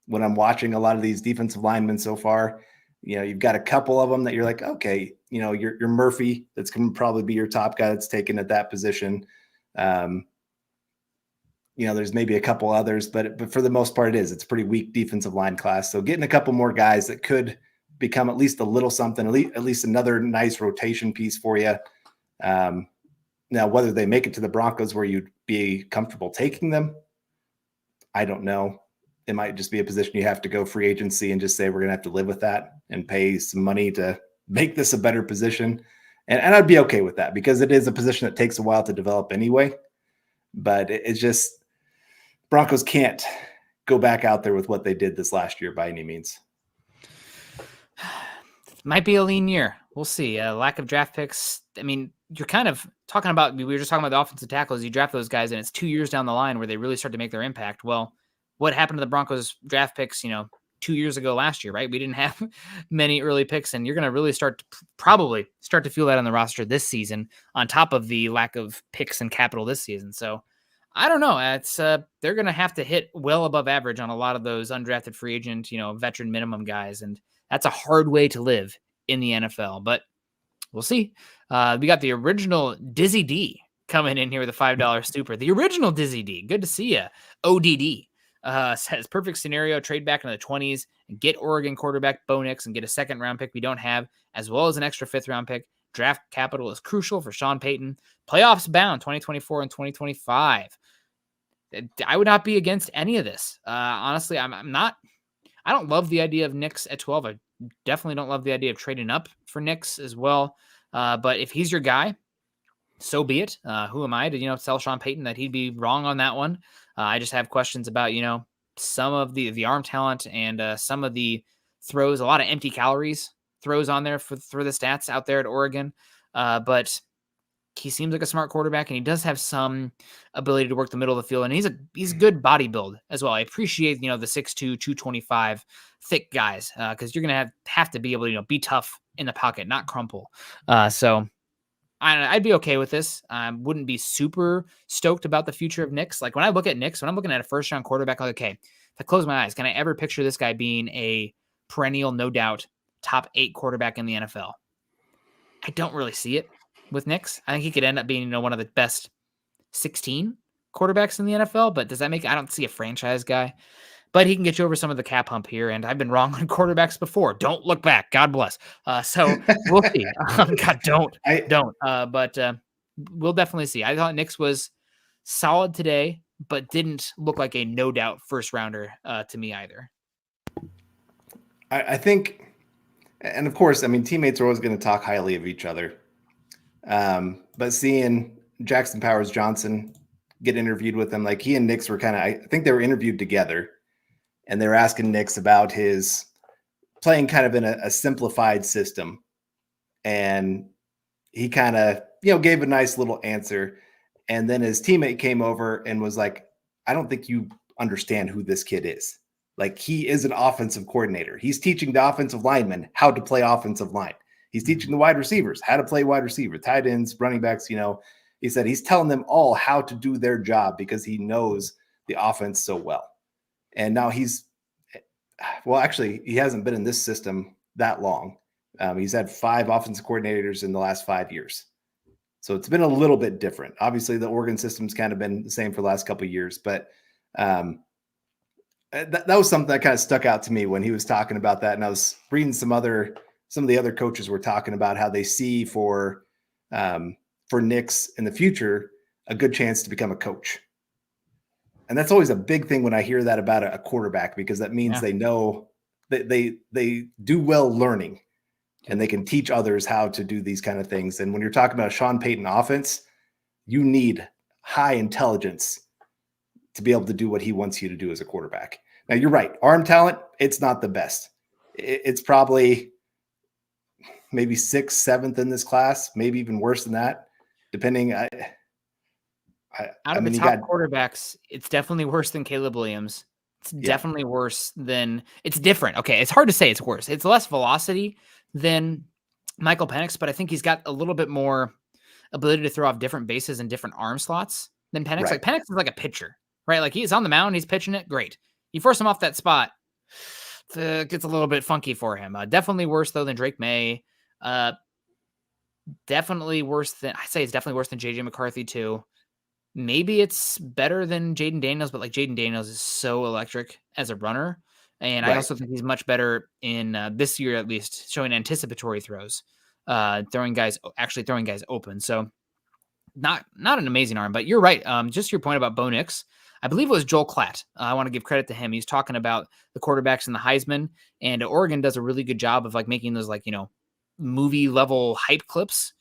when I'm watching a lot of these defensive linemen so far. You've got a couple of them that you're like, okay, your Murphy, that's going to probably be your top guy that's taken at that position. There's maybe a couple others, but for the most part, it's a pretty weak defensive line class. So getting a couple more guys that could become at least a little something, at least another nice rotation piece for you. Now, whether they make it to the Broncos where you'd be comfortable taking them, I don't know. It might just be a position you have to go free agency and just say, we're going to have to live with that and pay some money to make this a better position. And I'd be okay with that, because it is a position that takes a while to develop anyway. But it's just, Broncos can't go back out there with what they did this last year by any means. Might be a lean year. We'll see. Lack of draft picks. I mean, you're kind of talking about, we were just talking about the offensive tackles. You draft those guys and it's 2 years down the line where they really start to make their impact. Well, what happened to the Broncos draft picks, 2 years ago last year, right? We didn't have many early picks, and you're going to really probably start to feel that on the roster this season, on top of the lack of picks and capital this season. So I don't know. It's they're going to have to hit well above average on a lot of those undrafted free agent, veteran minimum guys. And that's a hard way to live in the NFL, but we'll see. We got the original Dizzy D coming in here with a $5 super. The original Dizzy D. Good to see you. ODD. Says perfect scenario, trade back in the 20s and get Oregon quarterback Bo Nix and get a second round pick we don't have, as well as an extra 5th round pick. Draft capital is crucial for Sean Payton. Playoffs bound 2024 and 2025. I would not be against any of this. Honestly, I don't love the idea of Nix at 12. I definitely don't love the idea of trading up for Nix as well. But if he's your guy, so be it. Who am I to, tell Sean Payton that he'd be wrong on that one? I just have questions about, some of the arm talent and some of the throws, a lot of empty calories throws on there for the stats out there at Oregon. But he seems like a smart quarterback, and he does have some ability to work the middle of the field, and he's good body build as well. I appreciate, the 6'2", 225 thick guys, because you're going to have to be able to, be tough in the pocket, not crumple. So I'd be okay with this. I wouldn't be super stoked about the future of Nix. Like when I look at Nix, when I'm looking at a first round quarterback, I'm like, okay, if I close my eyes, can I ever picture this guy being a perennial, no doubt, top 8 quarterback in the NFL? I don't really see it with Nix. I think he could end up being, one of the best 16 quarterbacks in the NFL, but does that make, I don't see a franchise guy, but he can get you over some of the cap hump here. And I've been wrong on quarterbacks before. Don't look back. God bless. So we'll see. God, don't. But we'll definitely see. I thought Nix was solid today, but didn't look like a no doubt first rounder to me either. I think, and of course, I mean, teammates are always going to talk highly of each other. But seeing Jackson Powers Johnson get interviewed with him, like he and Nix were I think they were interviewed together, and they were asking Nix about his playing kind of in a simplified system. And he kind of, gave a nice little answer. And then his teammate came over and was like, I don't think you understand who this kid is. Like, he is an offensive coordinator. He's teaching the offensive linemen how to play offensive line. He's teaching the wide receivers how to play wide receiver, tight ends, running backs. He said he's telling them all how to do their job because he knows the offense so well. And now actually, he hasn't been in this system that long. He's had 5 offensive coordinators in the last 5 years. So it's been a little bit different. Obviously, the Oregon system's kind of been the same for the last couple of years, but that was something that kind of stuck out to me when he was talking about that. And I was reading some of the other coaches were talking about how they see for Nix in the future a good chance to become a coach. And that's always a big thing when I hear that about a quarterback, because that means they know that they do well learning, and they can teach others how to do these kind of things. And when you're talking about a Sean Payton offense, you need high intelligence to be able to do what he wants you to do as a quarterback. Now, you're right. Arm talent, it's not the best. It's probably maybe 6th, 7th in this class, maybe even worse than that, depending. Out of the top quarterbacks, it's definitely worse than Caleb Williams. It's definitely worse than – it's different. Okay, it's hard to say it's worse. It's less velocity than Michael Penix, but I think he's got a little bit more ability to throw off different bases and different arm slots than Penix. Right. Like Penix is like a pitcher, right? Like he's on the mound, he's pitching it, great. You force him off that spot, it gets a little bit funky for him. Definitely worse, though, than Drake May. Definitely worse than – I say it's definitely worse than J.J. McCarthy, too. Maybe it's better than Jaden Daniels, but like Jaden Daniels is so electric as a runner. And I also think he's much better in this year, at least, showing anticipatory throws, throwing guys open. So not an amazing arm, but you're right. Just your point about Bo Nix. I believe it was Joel Klatt. I want to give credit to him. He's talking about the quarterbacks and the Heisman, and Oregon does a really good job of like making those movie level hype clips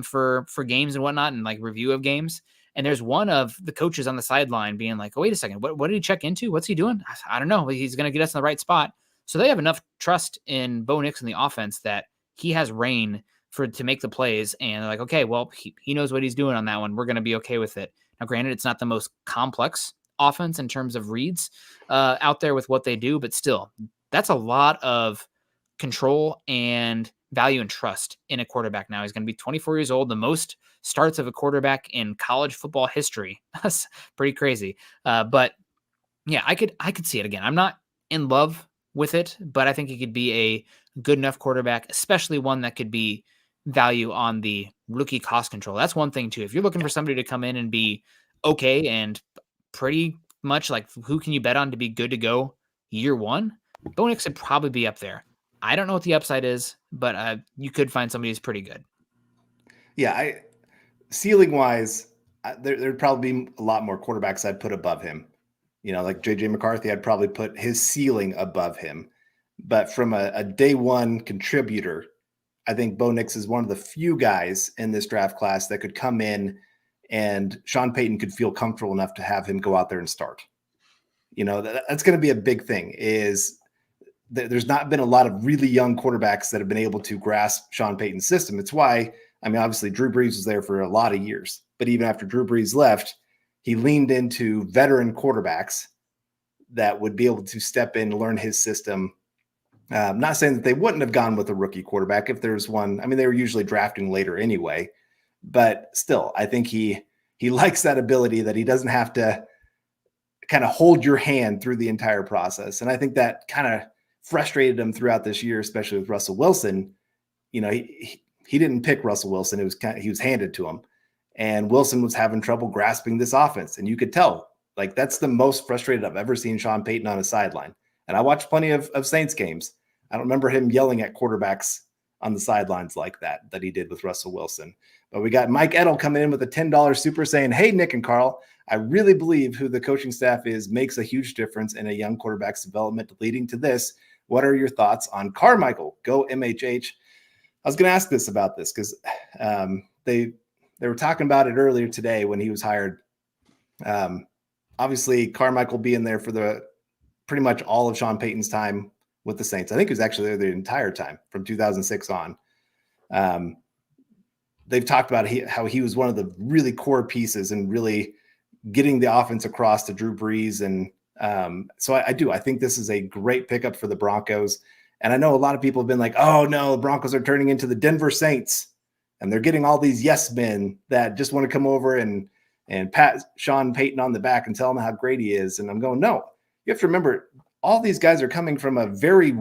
for games and whatnot, and like review of games. And there's one of the coaches on the sideline being like, oh, wait a second, what did he check into? What's he doing? I don't know. He's going to get us in the right spot. So they have enough trust in Bo Nix in the offense that he has reign to make the plays. And they're like, okay, well, he knows what he's doing on that one. We're going to be okay with it. Now, granted, it's not the most complex offense in terms of reads out there with what they do, but still, that's a lot of control and value and trust in a quarterback. Now he's going to be 24 years old, the most starts of a quarterback in college football history. That's pretty crazy. But yeah, I could see it again. I'm not in love with it, but I think he could be a good enough quarterback, especially one that could be value on the rookie cost control. That's one thing too. If you're looking for somebody to come in and be okay and pretty much like who can you bet on to be good to go year one, Bo Nix would probably be up there. I don't know what the upside is, but you could find somebody who's pretty good. Yeah, ceiling wise, there'd probably be a lot more quarterbacks I'd put above him. Like J.J. McCarthy, I'd probably put his ceiling above him. But from a day one contributor, I think Bo Nix is one of the few guys in this draft class that could come in and Sean Payton could feel comfortable enough to have him go out there and start. That's going to be a big thing is there's not been a lot of really young quarterbacks that have been able to grasp Sean Payton's system. It's why, obviously Drew Brees was there for a lot of years, but even after Drew Brees left, he leaned into veteran quarterbacks that would be able to step in and learn his system. I'm not saying that they wouldn't have gone with a rookie quarterback if there's one. They were usually drafting later anyway, but still, I think he likes that ability that he doesn't have to kind of hold your hand through the entire process. And I think that kind of frustrated him throughout this year, especially with Russell Wilson. He didn't pick Russell Wilson. He was handed to him, and Wilson was having trouble grasping this offense. And you could tell, like, that's the most frustrated I've ever seen Sean Payton on a sideline. And I watched plenty of Saints games. I don't remember him yelling at quarterbacks on the sidelines like that he did with Russell Wilson. But we got Mike Edel coming in with a $10 super saying, "Hey, Nick and Carl, I really believe who the coaching staff is makes a huge difference in a young quarterback's development leading to this. What are your thoughts on Carmichael? Go MHH." I was going to ask this about this because they were talking about it earlier today when he was hired. Obviously, Carmichael being there for pretty much all of Sean Payton's time with the Saints. I think he was actually there the entire time from 2006 on. They've talked about how he was one of the really core pieces and really getting the offense across to Drew Brees. And so I think this is a great pickup for the Broncos. And I know a lot of people have been like, "Oh no, the Broncos are turning into the Denver Saints and they're getting all these yes men that just want to come over and pat Sean Payton on the back and tell him how great he is." And I'm going, no, you have to remember all these guys are coming from a very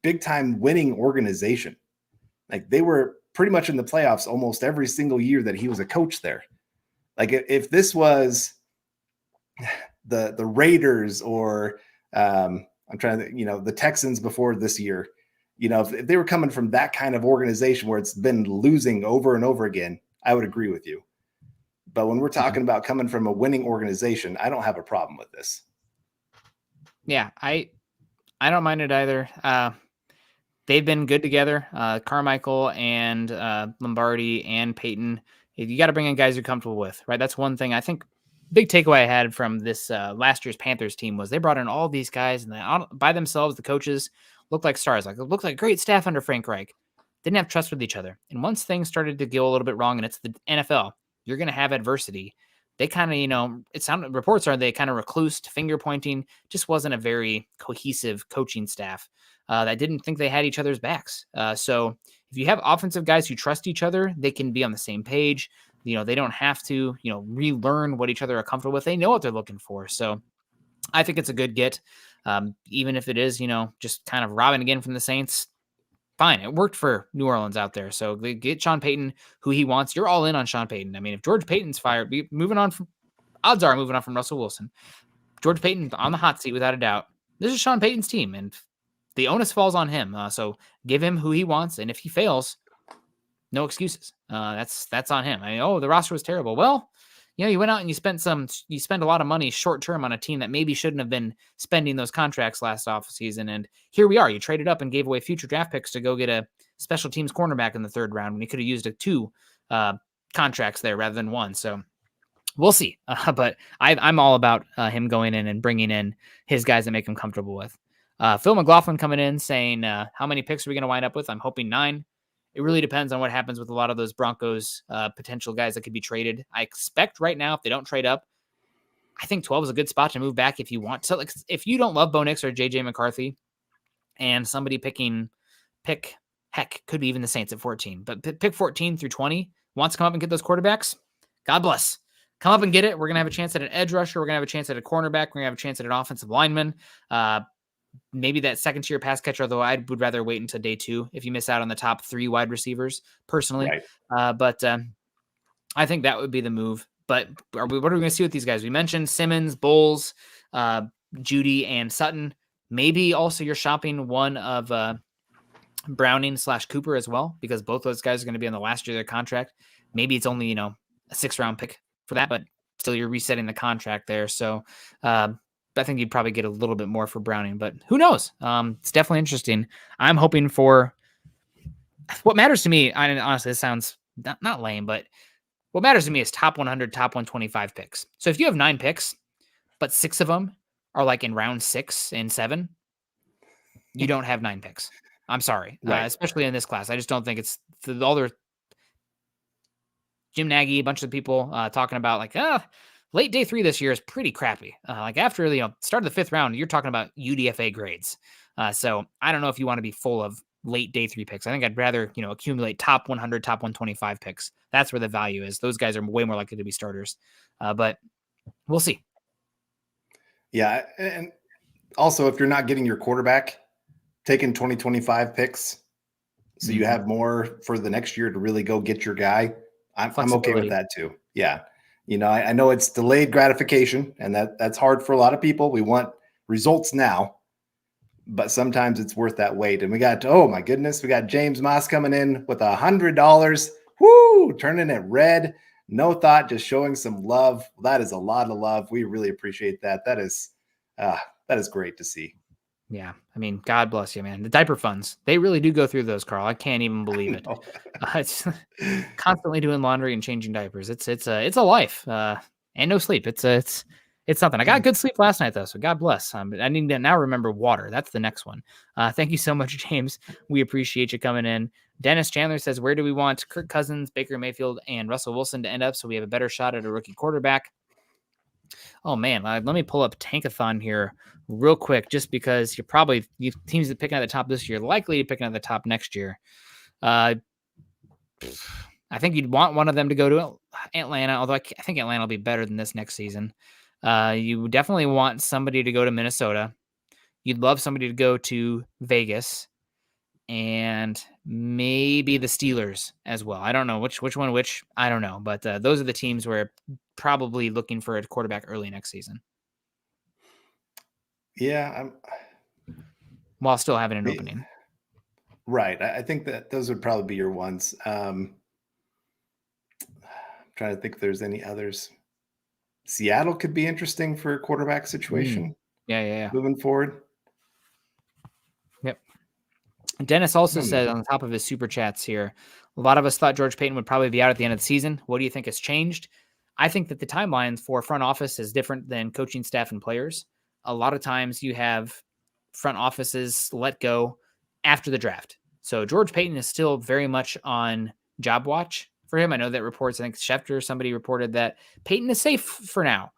big time winning organization. Like, they were pretty much in the playoffs almost every single year that he was a coach there. Like, if this was the Raiders or the Texans before this year, if they were coming from that kind of organization where it's been losing over and over again, I would agree with you. But when we're talking about coming from a winning organization, I don't have a problem with this. Yeah, I don't mind it either. They've been good together, Carmichael and Lombardi and Peyton. You got to bring in guys you're comfortable with, right? That's one thing I think. Big takeaway I had from this last year's Panthers team was they brought in all these guys, and by themselves, the coaches looked like stars. Like, it looked like great staff under Frank Reich. Didn't have trust with each other. And once things started to go a little bit wrong, and it's the NFL, you're going to have adversity. They kind of, it sounded, reports are they kind of reclused, finger pointing, just wasn't a very cohesive coaching staff that didn't think they had each other's backs. So if you have offensive guys who trust each other, they can be on the same page. They don't have to, relearn what each other are comfortable with. They know what they're looking for. So I think it's a good get. Even if it is, just kind of robbing again from the Saints, fine. It worked for New Orleans out there. So they get Sean Payton who he wants. You're all in on Sean Payton. If George Payton's fired, odds are moving on from Russell Wilson. George Payton on the hot seat without a doubt. This is Sean Payton's team, and the onus falls on him. So give him who he wants, and if he fails, no excuses. That's on him. The roster was terrible. Well, you went out and you spent a lot of money short term on a team that maybe shouldn't have been spending those contracts last offseason. And here we are. You traded up and gave away future draft picks to go get a special teams cornerback in the third round when you could have used two contracts there rather than one. So we'll see. But I'm all about him going in and bringing in his guys that make him comfortable with. Phil McLaughlin coming in saying, how many picks are we going to wind up with? I'm hoping 9. It really depends on what happens with a lot of those Broncos potential guys that could be traded. I expect right now, if they don't trade up, I think 12 is a good spot to move back if you want. So, like, if you don't love Bo Nix or JJ McCarthy, and somebody could be even the Saints at 14, but pick 14 through 20 wants to come up and get those quarterbacks, God bless. Come up and get it. We're going to have a chance at an edge rusher. We're going to have a chance at a cornerback. We're going to have a chance at an offensive lineman. Maybe that second tier pass catcher, although I would rather wait until day 2 if you miss out on the top 3 wide receivers personally. Right. But I think that would be the move. But what are we going to see with these guys? We mentioned Simmons, Bowles, Judy, and Sutton. Maybe also you're shopping one of Browning/Cooper as well, because both those guys are going to be on the last year of their contract. Maybe it's only, a 6th-round pick for that, but still you're resetting the contract there. So I think you'd probably get a little bit more for Browning, but who knows? It's definitely interesting. I'm hoping for what matters to me, I honestly, this sounds not lame, but what matters to me is top 100, top 125 picks. So if you have 9 picks, but 6 of them are like in round 6 and 7, you don't have 9 picks. I'm sorry, Right. especially in this class. I just don't think it's all their Jim Nagy, a bunch of people talking about like, late day 3 this year is pretty crappy. Like after start of the 5th round, you're talking about UDFA grades. So I don't know if you want to be full of late day 3 picks. I think I'd rather accumulate top 100, top 125 picks. That's where the value is. Those guys are way more likely to be starters. But we'll see. Yeah, and also if you're not getting your quarterback, taking 2025 picks, so you have more for the next year to really go get your guy. I'm okay with that too. Yeah. I know it's delayed gratification, and that's hard for a lot of people. We want results now, but sometimes it's worth that wait. And we got, oh my goodness, we got James Moss coming in with $100. Whoo, turning it red. No thought, just showing some love. That is a lot of love. We really appreciate that. That is great to see. Yeah. I mean, God bless you, man. The diaper funds, they really do go through those, Carl. I can't even believe it. It's constantly doing laundry and changing diapers. It's a life, and no sleep. It's something. I got good sleep last night though, so God bless. I need to now remember water. That's the next one. Thank you so much, James. We appreciate you coming in. Dennis Chandler says, where do we want Kirk Cousins, Baker Mayfield, and Russell Wilson to end up so we have a better shot at a rookie quarterback? Oh man, let me pull up Tankathon here real quick, just because you teams that picking at the top this year likely picking at the top next year. I think you'd want one of them to go to Atlanta, although I think Atlanta will be better than this next season. You definitely want somebody to go to Minnesota. You'd love somebody to go to Vegas, and maybe the Steelers as well. I don't know which one which. I don't know, but those are the teams where probably looking for a quarterback early next season. Yeah, while still having an opening. Right. I think that those would probably be your ones. I'm trying to think if there's any others. Seattle could be interesting for a quarterback situation. Yeah. Moving forward. Yep. Dennis also said on the top of his super chats here, a lot of us thought George Paton would probably be out at the end of the season. What do you think has changed? I think that the timeline for front office is different than coaching staff and players. A lot of times you have front offices let go after the draft. So George Paton is still very much on job watch for him. I know that reports, I think Schefter or somebody reported that Paton is safe for now.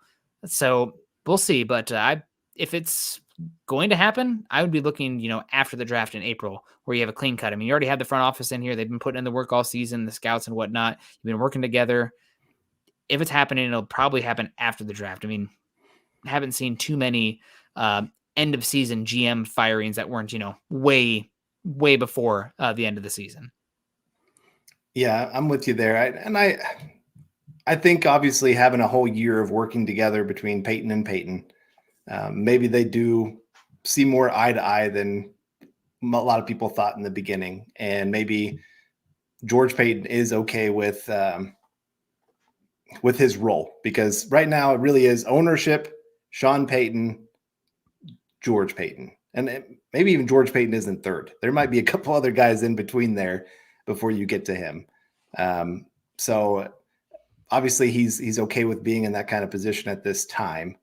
So we'll see. But if it's going to happen, I would be looking, after the draft in April, where you have a clean cut. I mean, you already have the front office in here. They've been putting in the work all season, the scouts and whatnot. You've been working together. If it's happening, it'll probably happen after the draft. I mean, I haven't seen too many end of season GM firings that weren't, way before the end of the season. Yeah, I'm with you there. I think obviously having a whole year of working together between Paton and Paton, maybe they do see more eye to eye than a lot of people thought in the beginning. And maybe George Paton is okay with his role, because right now it really is ownership, Sean Payton, George Paton. And maybe even George Paton isn't third. There might be a couple other guys in between there before you get to him. So obviously he's okay with being in that kind of position at this time.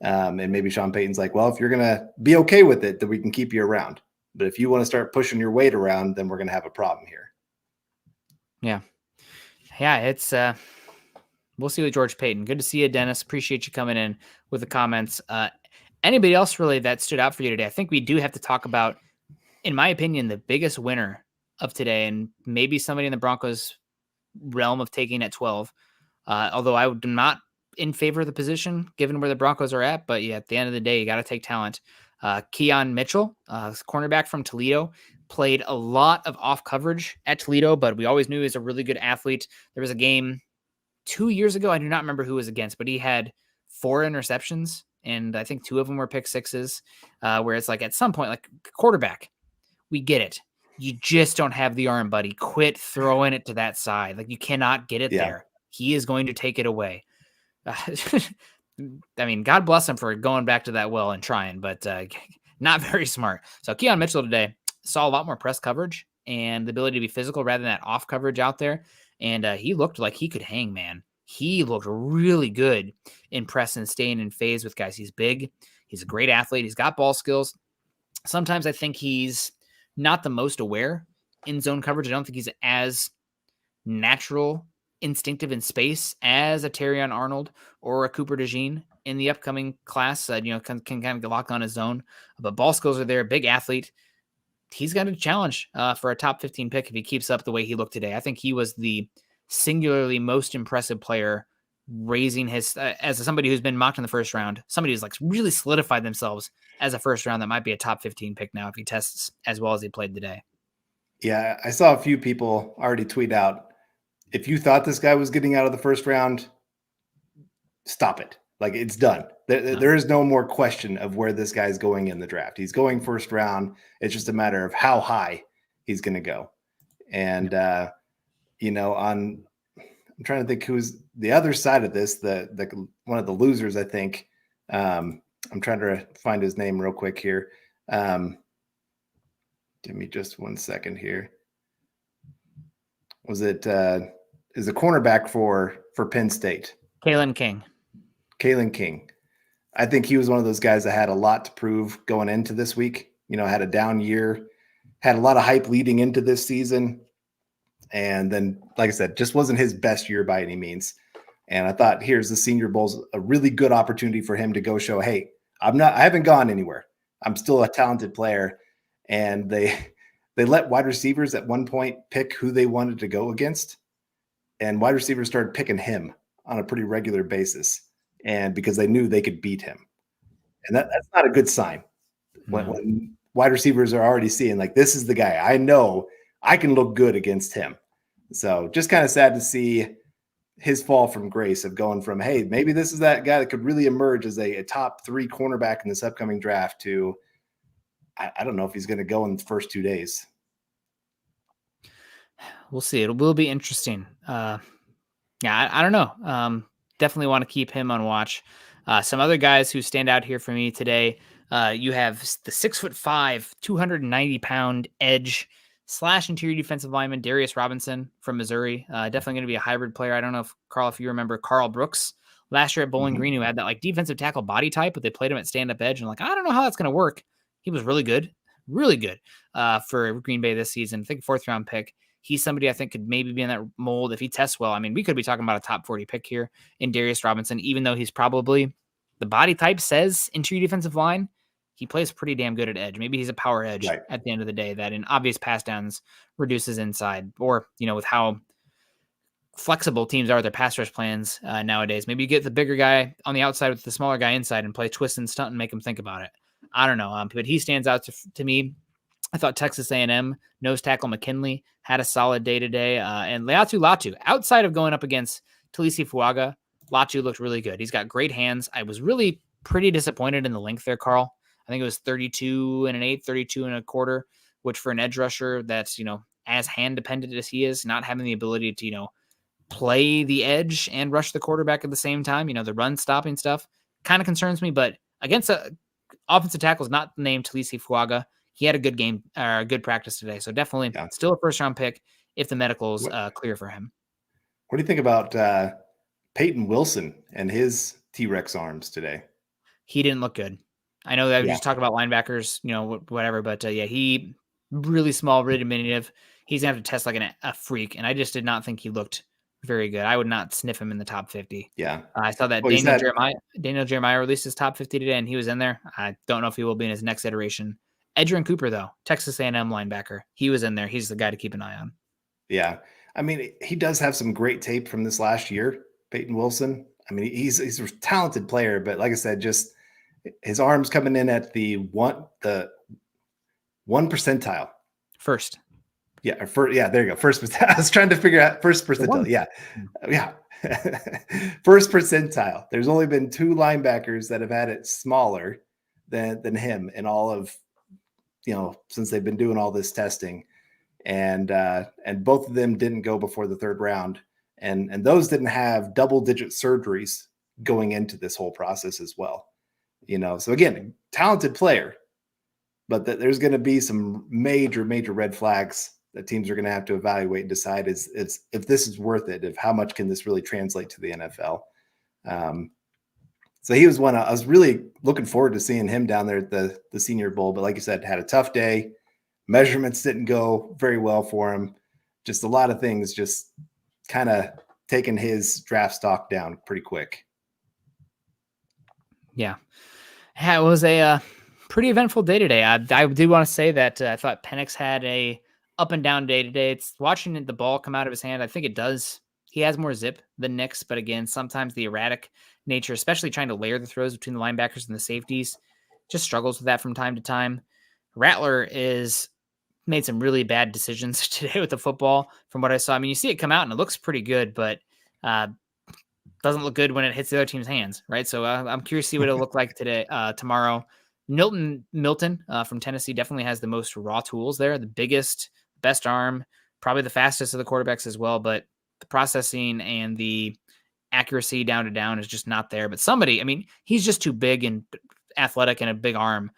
And maybe Sean Payton's like, well, if you're going to be okay with it, then we can keep you around. But if you want to start pushing your weight around, then we're going to have a problem here. Yeah. Yeah. It's, we'll see with George Paton. Good to see you, Dennis. Appreciate you coming in with the comments. Anybody else really that stood out for you today? I think we do have to talk about, in my opinion, the biggest winner of today, and maybe somebody in the Broncos realm of taking at 12. Although I would not in favor of the position given where the Broncos are at, but yeah, at the end of the day, you got to take talent. Keon Mitchell, cornerback from Toledo, played a lot of off coverage at Toledo, but we always knew he was a really good athlete. There was a game 2 years ago. I do not remember who was against, but he had 4 interceptions, and I think 2 of them were pick sixes, where it's like at some point, like quarterback, we get it. You just don't have the arm, buddy. Quit throwing it to that side. Like, you cannot get it there. He is going to take it away. I mean, God bless him for going back to that and trying, but not very smart. So Keon Mitchell today saw a lot more press coverage and the ability to be physical rather than that off coverage out there. And he looked like he could hang, man. He looked really good in press and staying in phase with guys. He's big. He's a great athlete. He's got ball skills. Sometimes I think he's not the most aware in zone coverage. I don't think he's as natural, instinctive in space as a Terrion Arnold or a Cooper DeJean in the upcoming class. Can kind of lock on his own. But ball skills are there. Big athlete. He's got a challenge for a top 15 pick if he keeps up the way he looked today. I think he was the singularly most impressive player, raising his as somebody who's been mocked in the first round, somebody who's like really solidified themselves as a first round that might be a top 15 pick now if he tests as well as he played today. Yeah, I saw a few people already tweet out, if you thought this guy was getting out of the first round, stop it. Like, it's done. There is no more question of where this guy's going in the draft. He's going first round. It's just a matter of how high he's going to go. And, I'm trying to think who's the other side of this, the one of the losers, I think. I'm trying to find his name real quick here. Give me just 1 second here. Was it is the cornerback for Penn State? Kalen King. I think he was one of those guys that had a lot to prove going into this week. Had a down year, had a lot of hype leading into this season. And then, like I said, just wasn't his best year by any means. And I thought, here's the Senior Bowl's a really good opportunity for him to go show, hey, I haven't gone anywhere. I'm still a talented player. And they let wide receivers at one point pick who they wanted to go against. And wide receivers started picking him on a pretty regular basis. And because they knew they could beat him. And that's not a good sign. When wide receivers are already seeing, like, this is the guy. I know I can look good against him. So just kind of sad to see his fall from grace of going from, hey, maybe this is that guy that could really emerge as a top 3 cornerback in this upcoming draft to, I don't know if he's going to go in the first 2 days. We'll see. It will be interesting. I don't know. Definitely want to keep him on watch. Some other guys who stand out here for me today. You have the 6'5", 290-pound edge / interior defensive lineman Darius Robinson from Missouri. Definitely going to be a hybrid player. I don't know if you remember Carl Brooks last year at Bowling Green, who had that like defensive tackle body type, but they played him at stand-up edge, and I don't know how that's going to work. He was really good for Green Bay this season. I think 4th round pick. He's somebody I think could maybe be in that mold if he tests well. I mean, we could be talking about a top 40 pick here in Darius Robinson, even though he's probably the body type says interior defensive line. He plays pretty damn good at edge. Maybe he's a power edge at the end of the day that in obvious pass downs reduces inside, or, with how flexible teams are with their pass rush plans nowadays. Maybe you get the bigger guy on the outside with the smaller guy inside and play twist and stunt and make him think about it. I don't know. But he stands out to me. I thought Texas A&M nose tackle McKinley had a solid day today. And Latu, outside of going up against Talisi Fuaga, Latu looked really good. He's got great hands. I was really pretty disappointed in the length there, Carl. I think it was 32 1/8, 32 1/4, which for an edge rusher that's, as hand dependent as he is, not having the ability to, play the edge and rush the quarterback at the same time, the run stopping stuff kind of concerns me. But against offensive tackles not named Talisi Fuaga, he had a good game, or good practice today. So definitely still a 1st round pick if the medical's clear for him. What do you think about Peyton Wilson and his T-Rex arms today? He didn't look good. I know that we just talked about linebackers, whatever, but he really small, really diminutive. He's gonna have to test like a freak, and I just did not think he looked very good. I would not sniff him in the top 50. Yeah, I saw that Daniel Jeremiah released his top 50 today, and he was in there. I don't know if he will be in his next iteration. Edgerrin Cooper, though, Texas A&M linebacker, he was in there. He's the guy to keep an eye on. Yeah, I mean, he does have some great tape from this last year, Peyton Wilson. I mean, he's a talented player, but like I said, just his arms coming in at the one percentile. First. Yeah, there you go. First, I was trying to figure out first percentile. Yeah. First percentile. There's only been 2 linebackers that have had it smaller than him in all of, since they've been doing all this testing, and both of them didn't go before the 3rd round, and those didn't have double-digit surgeries going into this whole process as well. So again, talented player, but there's going to be some major red flags that teams are going to have to evaluate and decide is if this is worth it, if how much can this really translate to the NFL. So he was one I was really looking forward to seeing him down there at the Senior Bowl. But like you said, had a tough day. Measurements didn't go very well for him. Just a lot of things just kind of taking his draft stock down pretty quick. Yeah. It was a pretty eventful day today. I do want to say that I thought Penix had a up and down day today. It's watching the ball come out of his hand. I think it does. He has more zip than Nix, but again, sometimes the erratic nature, especially trying to layer the throws between the linebackers and the safeties, just struggles with that from time to time. Rattler is made some really bad decisions today with the football from what I saw. I mean, you see it come out and it looks pretty good, but doesn't look good when it hits the other team's hands, right? So I'm curious to see what it'll look like today, tomorrow. Milton from Tennessee definitely has the most raw tools there, the biggest, best arm, probably the fastest of the quarterbacks as well, but the processing and the accuracy down to down is just not there. But somebody, I mean, he's just too big and athletic and a big arm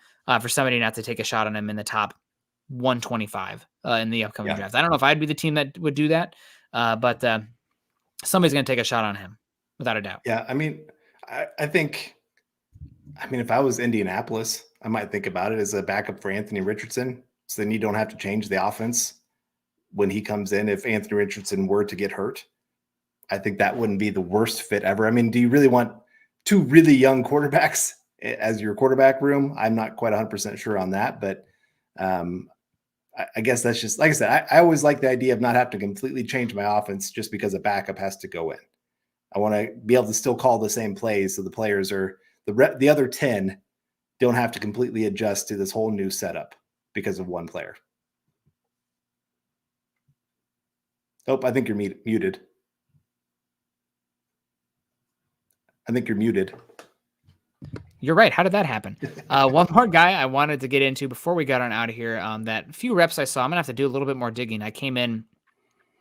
for somebody not to take a shot on him in the top 125 in the upcoming draft. I don't know if I'd be the team that would do that, but somebody's going to take a shot on him without a doubt. Yeah, I mean, I think, if I was Indianapolis, I might think about it as a backup for Anthony Richardson. So then you don't have to change the offense when he comes in. If Anthony Richardson were to get hurt, I think that wouldn't be the worst fit ever. I mean, do you really want two really young quarterbacks as your quarterback room? I'm not quite 100% sure on that, but I guess that's just, like I said, I always like the idea of not having to completely change my offense just because a backup has to go in. I want to be able to still call the same plays so the players are the other 10 don't have to completely adjust to this whole new setup because of one player. Oh, I think you're muted. I think you're muted. You're right. How did that happen? One more guy I wanted to get into before we got on out of here. That few reps I saw, I'm gonna have to do a little bit more digging. I came in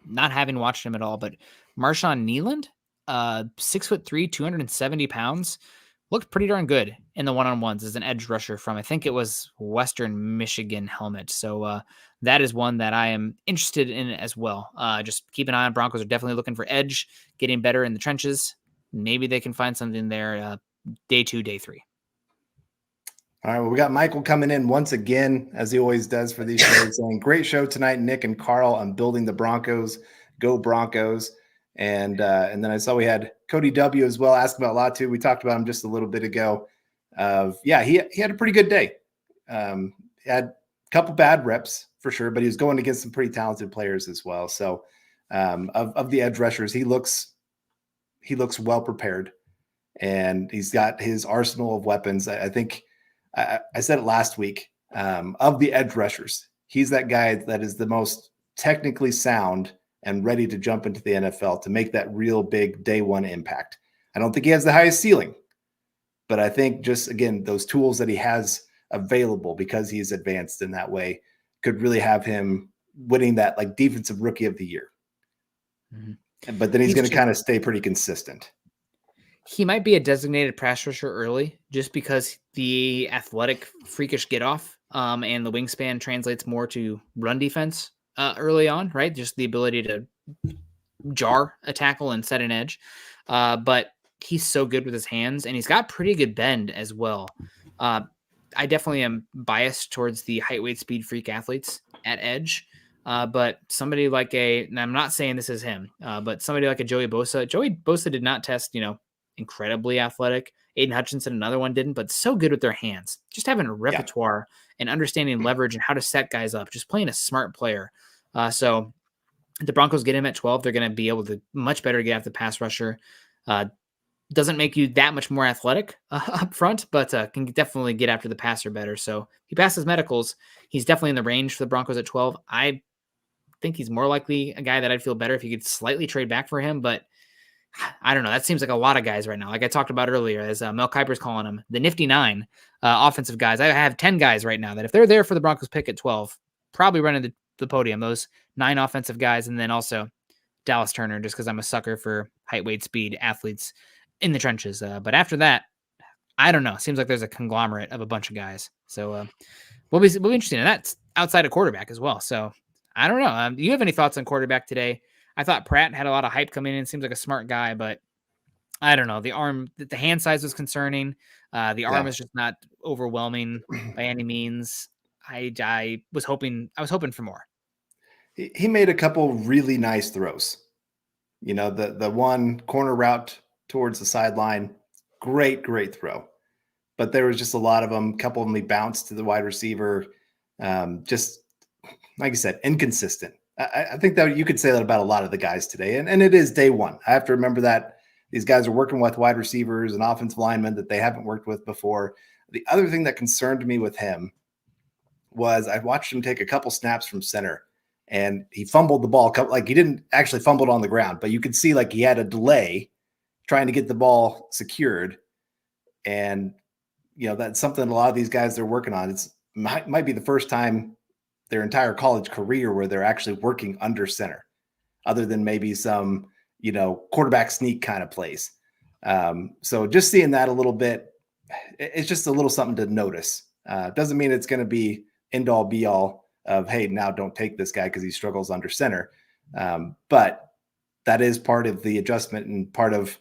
not having watched him at all, but Marshawn Nealand, 6'3", 270 pounds, looked pretty darn good in the one-on-ones as an edge rusher from, I think it was Western Michigan Helmet. So that is one that I am interested in as well. Just keep an eye on. Broncos are definitely looking for edge, getting better in the trenches. Maybe they can find something there day 2, day 3. All right, well, we got Michael coming in once again, as he always does for these shows, saying, great show tonight, Nick and Carl, on building the Broncos. Go Broncos. And then I saw we had Cody W as well, asking about Latu. We talked about him just a little bit ago. He had a pretty good day. He had a couple bad reps for sure, but he was going against some pretty talented players as well. So of the edge rushers, he looks well prepared, and he's got his arsenal of weapons. I think I said it last week. Of the edge rushers, he's that guy that is the most technically sound and ready to jump into the NFL to make that real big day one impact. I don't think he has the highest ceiling, but I think just, again, those tools that he has available because he's advanced in that way could really have him winning that like defensive rookie of the year. Mm-hmm. But then he's going to kind of stay pretty consistent. He might be a designated pass rusher early just because the athletic freakish get off and the wingspan translates more to run defense early on, right? Just the ability to jar a tackle and set an edge. But he's so good with his hands, and he's got pretty good bend as well. I definitely am biased towards the height, weight, speed freak athletes at edge. But somebody like and I'm not saying this is him, but somebody like a Joey Bosa. Joey Bosa did not test, incredibly athletic. Aiden Hutchinson, another one, didn't, but so good with their hands. Just having a repertoire and understanding leverage and how to set guys up, just playing a smart player. So if the Broncos get him at 12, they're going to be able to much better get after the pass rusher. Doesn't make you that much more athletic up front, but can definitely get after the passer better. So he passes medicals. He's definitely in the range for the Broncos at 12. I think he's more likely a guy that I'd feel better if you could slightly trade back for him, but I don't know. That seems like a lot of guys right now. Like I talked about earlier, as Mel Kiper's calling them, the nifty 9 offensive guys. I have 10 guys right now that if they're there for the Broncos pick at 12, probably running the podium, those 9 offensive guys. And then also Dallas Turner, just because I'm a sucker for height, weight, speed athletes in the trenches. But after that, I don't know. Seems like there's a conglomerate of a bunch of guys. So we'll be interesting. And that's outside of quarterback as well. So I don't know. Do you have any thoughts on quarterback today? I thought Pratt had a lot of hype coming in. Seems like a smart guy, but I don't know. The hand size was concerning. The arm Yeah. is just not overwhelming by any means. I was hoping for more. He made a couple really nice throws. The one corner route towards the sideline, great throw. But there was just a lot of them. A couple of them he bounced to the wide receiver. Just like I said, inconsistent. I think that you could say that about a lot of the guys today. And it is day one. I have to remember that these guys are working with wide receivers and offensive linemen that they haven't worked with before. The other thing that concerned me with him was I watched him take a couple snaps from center, and he fumbled the ball. Like, he didn't actually fumble it on the ground, but you could see like he had a delay trying to get the ball secured. And, that's something a lot of these guys they're working on. It's might be the first time their entire college career where they're actually working under center, other than maybe some, quarterback sneak kind of plays. So just seeing that a little bit, it's just a little something to notice. Doesn't mean it's going to be end all be all of, hey, now don't take this guy because he struggles under center. But that is part of the adjustment, and part of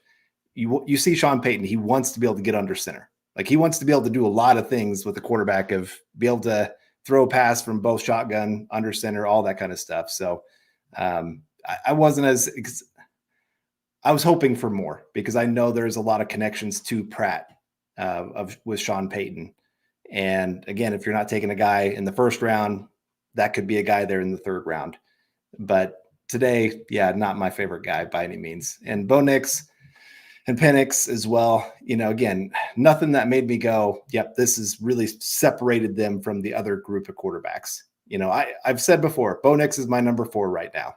you see Sean Payton, he wants to be able to get under center. Like, he wants to be able to do a lot of things with the quarterback, of be able to throw a pass from both shotgun, under center, all that kind of stuff. So I wasn't I was hoping for more, because I know there's a lot of connections to Pratt with Sean Payton. And again, if you're not taking a guy in the first round, that could be a guy there in the third round. But today, yeah, not my favorite guy by any means. And Bo Nix and Penix as well. Again, nothing that made me go, yep, this has really separated them from the other group of quarterbacks. I've said before, Bo Nix is my number 4 right now.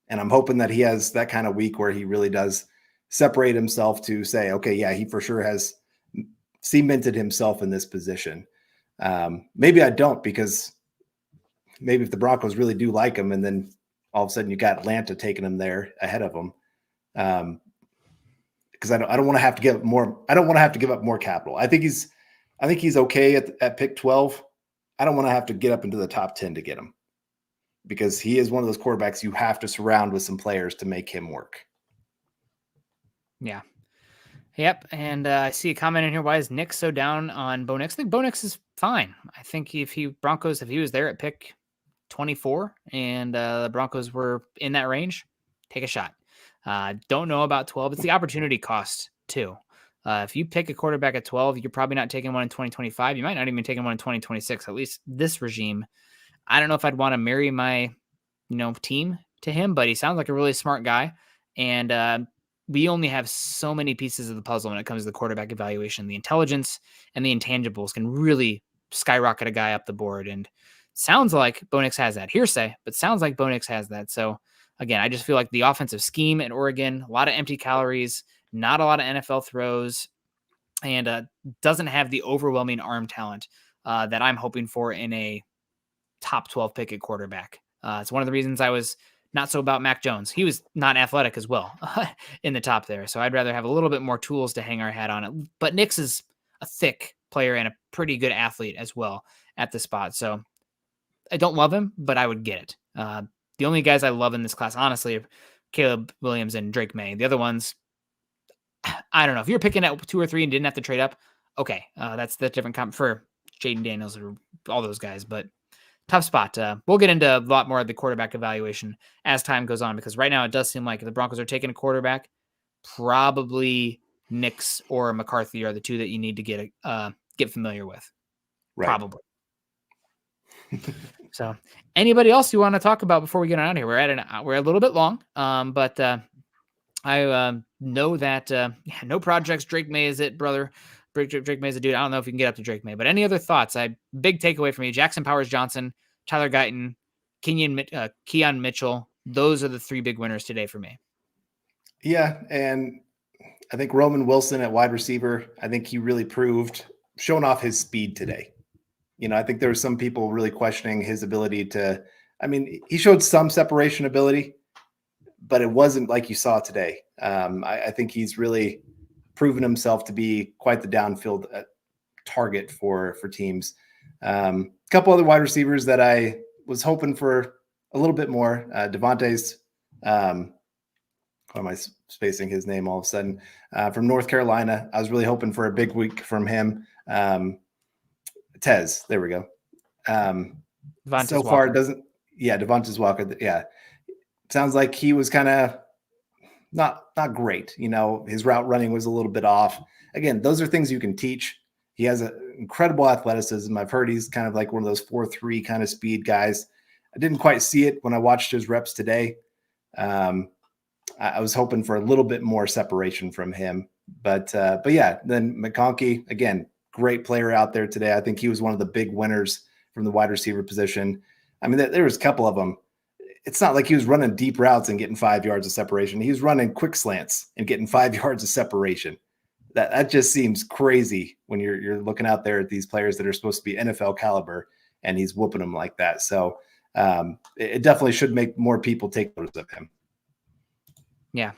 And I'm hoping that he has that kind of week where he really does separate himself to say, okay, yeah, he for sure has cemented himself in this position. Maybe I don't, because maybe if the Broncos really do like him, and then all of a sudden you got Atlanta taking him there ahead of him. Because I don't want to have to give up more. I don't want to have to give up more capital. I think he's okay at pick 12. I don't want to have to get up into the top 10 to get him, because he is one of those quarterbacks you have to surround with some players to make him work. Yeah. Yep. And I see a comment in here. Why is Nick so down on Bo Nix? I think Bo Nix is fine. I think if he was there at pick 24 and the Broncos were in that range, take a shot. Don't know about 12. It's the opportunity cost too. If you pick a quarterback at 12, you're probably not taking one in 2025. You might not even taking one in 2026, at least this regime. I don't know if I'd want to marry my, team to him, but he sounds like a really smart guy. And we only have so many pieces of the puzzle when it comes to the quarterback evaluation. The intelligence and the intangibles can really skyrocket a guy up the board. And sounds like Bo Nix has that. Hearsay, but sounds like Bo Nix has that. So again, I just feel like the offensive scheme at Oregon, a lot of empty calories, not a lot of NFL throws, and doesn't have the overwhelming arm talent that I'm hoping for in a top 12 pick at quarterback. It's one of the reasons I was not so about Mac Jones. He was not athletic as well in the top there. So I'd rather have a little bit more tools to hang our hat on it. But Nix is a thick player and a pretty good athlete as well at the spot. So I don't love him, but I would get it. The only guys I love in this class, honestly, are Caleb Williams and Drake May. The other ones, I don't know. If you're picking at 2 or 3 and didn't have to trade up, okay, that's the different comp for Jaden Daniels or all those guys. But tough spot. We'll get into a lot more of the quarterback evaluation as time goes on, because right now it does seem like if the Broncos are taking a quarterback, probably Nix or McCarthy are the two that you need to get familiar with. Right. Probably. So anybody else you want to talk about before we get on out here? We're a little bit long, but I know that no projects. Drake May is it, brother. Drake May is a dude. I don't know if you can get up to Drake May, but any other thoughts? Big takeaway for me: Jackson Powers Johnson, Tyler Guyton, Keon Mitchell. Those are the 3 big winners today for me. Yeah, and I think Roman Wilson at wide receiver, I think he really showing off his speed today. I think there were some people really questioning his ability to, he showed some separation ability, but it wasn't like you saw today. I think he's really proven himself to be quite the downfield target for teams. A couple other wide receivers that I was hoping for a little bit more. Devontae's, why am I spacing his name all of a sudden? From North Carolina. I was really hoping for a big week from him. Tez, there we go. So far, it doesn't. Yeah, Devontae Walker. Yeah, sounds like he was kind of not great. You know, his route running was a little bit off. Again, those are things you can teach. He has an incredible athleticism. I've heard he's kind of like one of those 4.3 kind of speed guys. I didn't quite see it when I watched his reps today. I was hoping for a little bit more separation from him, but yeah, then McConkey, again, great player out there today. I think he was one of the big winners from the wide receiver position. I mean, there was a couple of them. It's not like he was running deep routes and getting 5 yards of separation. He was running quick slants and getting 5 yards of separation. That just seems crazy when you're looking out there at these players that are supposed to be NFL caliber, and he's whooping them like that. So it definitely should make more people take notice of him. Yeah.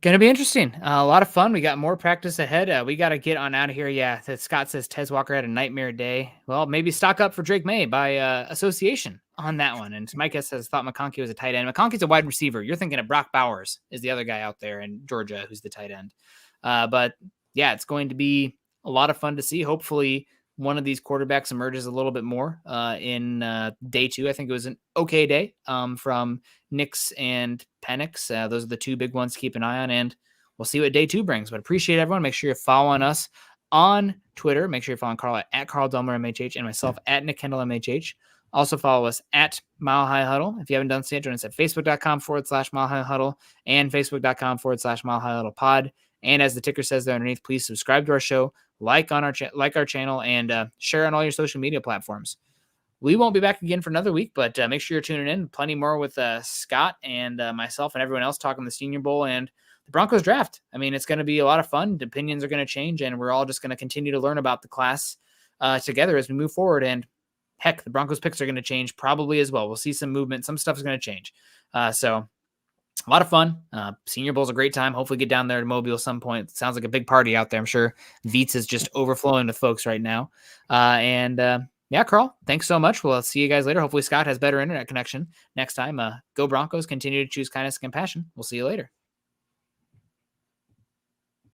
Going to be interesting. A lot of fun. We got more practice ahead. We got to get on out of here. Yeah. Scott says Tez Walker had a nightmare day. Well, maybe stock up for Drake May by association on that one. And Micah says, thought McConkey was a tight end. McConkey's a wide receiver. You're thinking of Brock Bowers is the other guy out there in Georgia who's the tight end. But yeah, it's going to be a lot of fun to see. Hopefully one of these quarterbacks emerges a little bit more in day 2. I think it was an okay day from Nix and Penix. Those are the 2 big ones to keep an eye on, and we'll see what day 2 brings. But appreciate everyone. Make sure you're following us on Twitter. Make sure you're following Carl at Carl Dumler MHH and myself at Nick Kendell MHH. Also follow us at Mile High Huddle. If you haven't done so yet, join us at facebook.com/Mile High Huddle and facebook.com/Mile High Huddle pod. And as the ticker says there underneath, please subscribe to our show, like our channel, and share on all your social media platforms. We won't be back again for another week, but make sure you're tuning in. Plenty more with Scott and myself and everyone else talking the Senior Bowl and the Broncos draft. I mean, it's going to be a lot of fun. The opinions are going to change, and we're all just going to continue to learn about the class together as we move forward. And heck, the Broncos picks are going to change probably as well. We'll see some movement. Some stuff is going to change. So a lot of fun. Senior Bowl's a great time. Hopefully get down there to Mobile at some point. It sounds like a big party out there. I'm sure Vietz is just overflowing with folks right now. Yeah, Carl, thanks so much. We'll see you guys later. Hopefully Scott has better internet connection next time. Go Broncos. Continue to choose kindness and compassion. We'll see you later.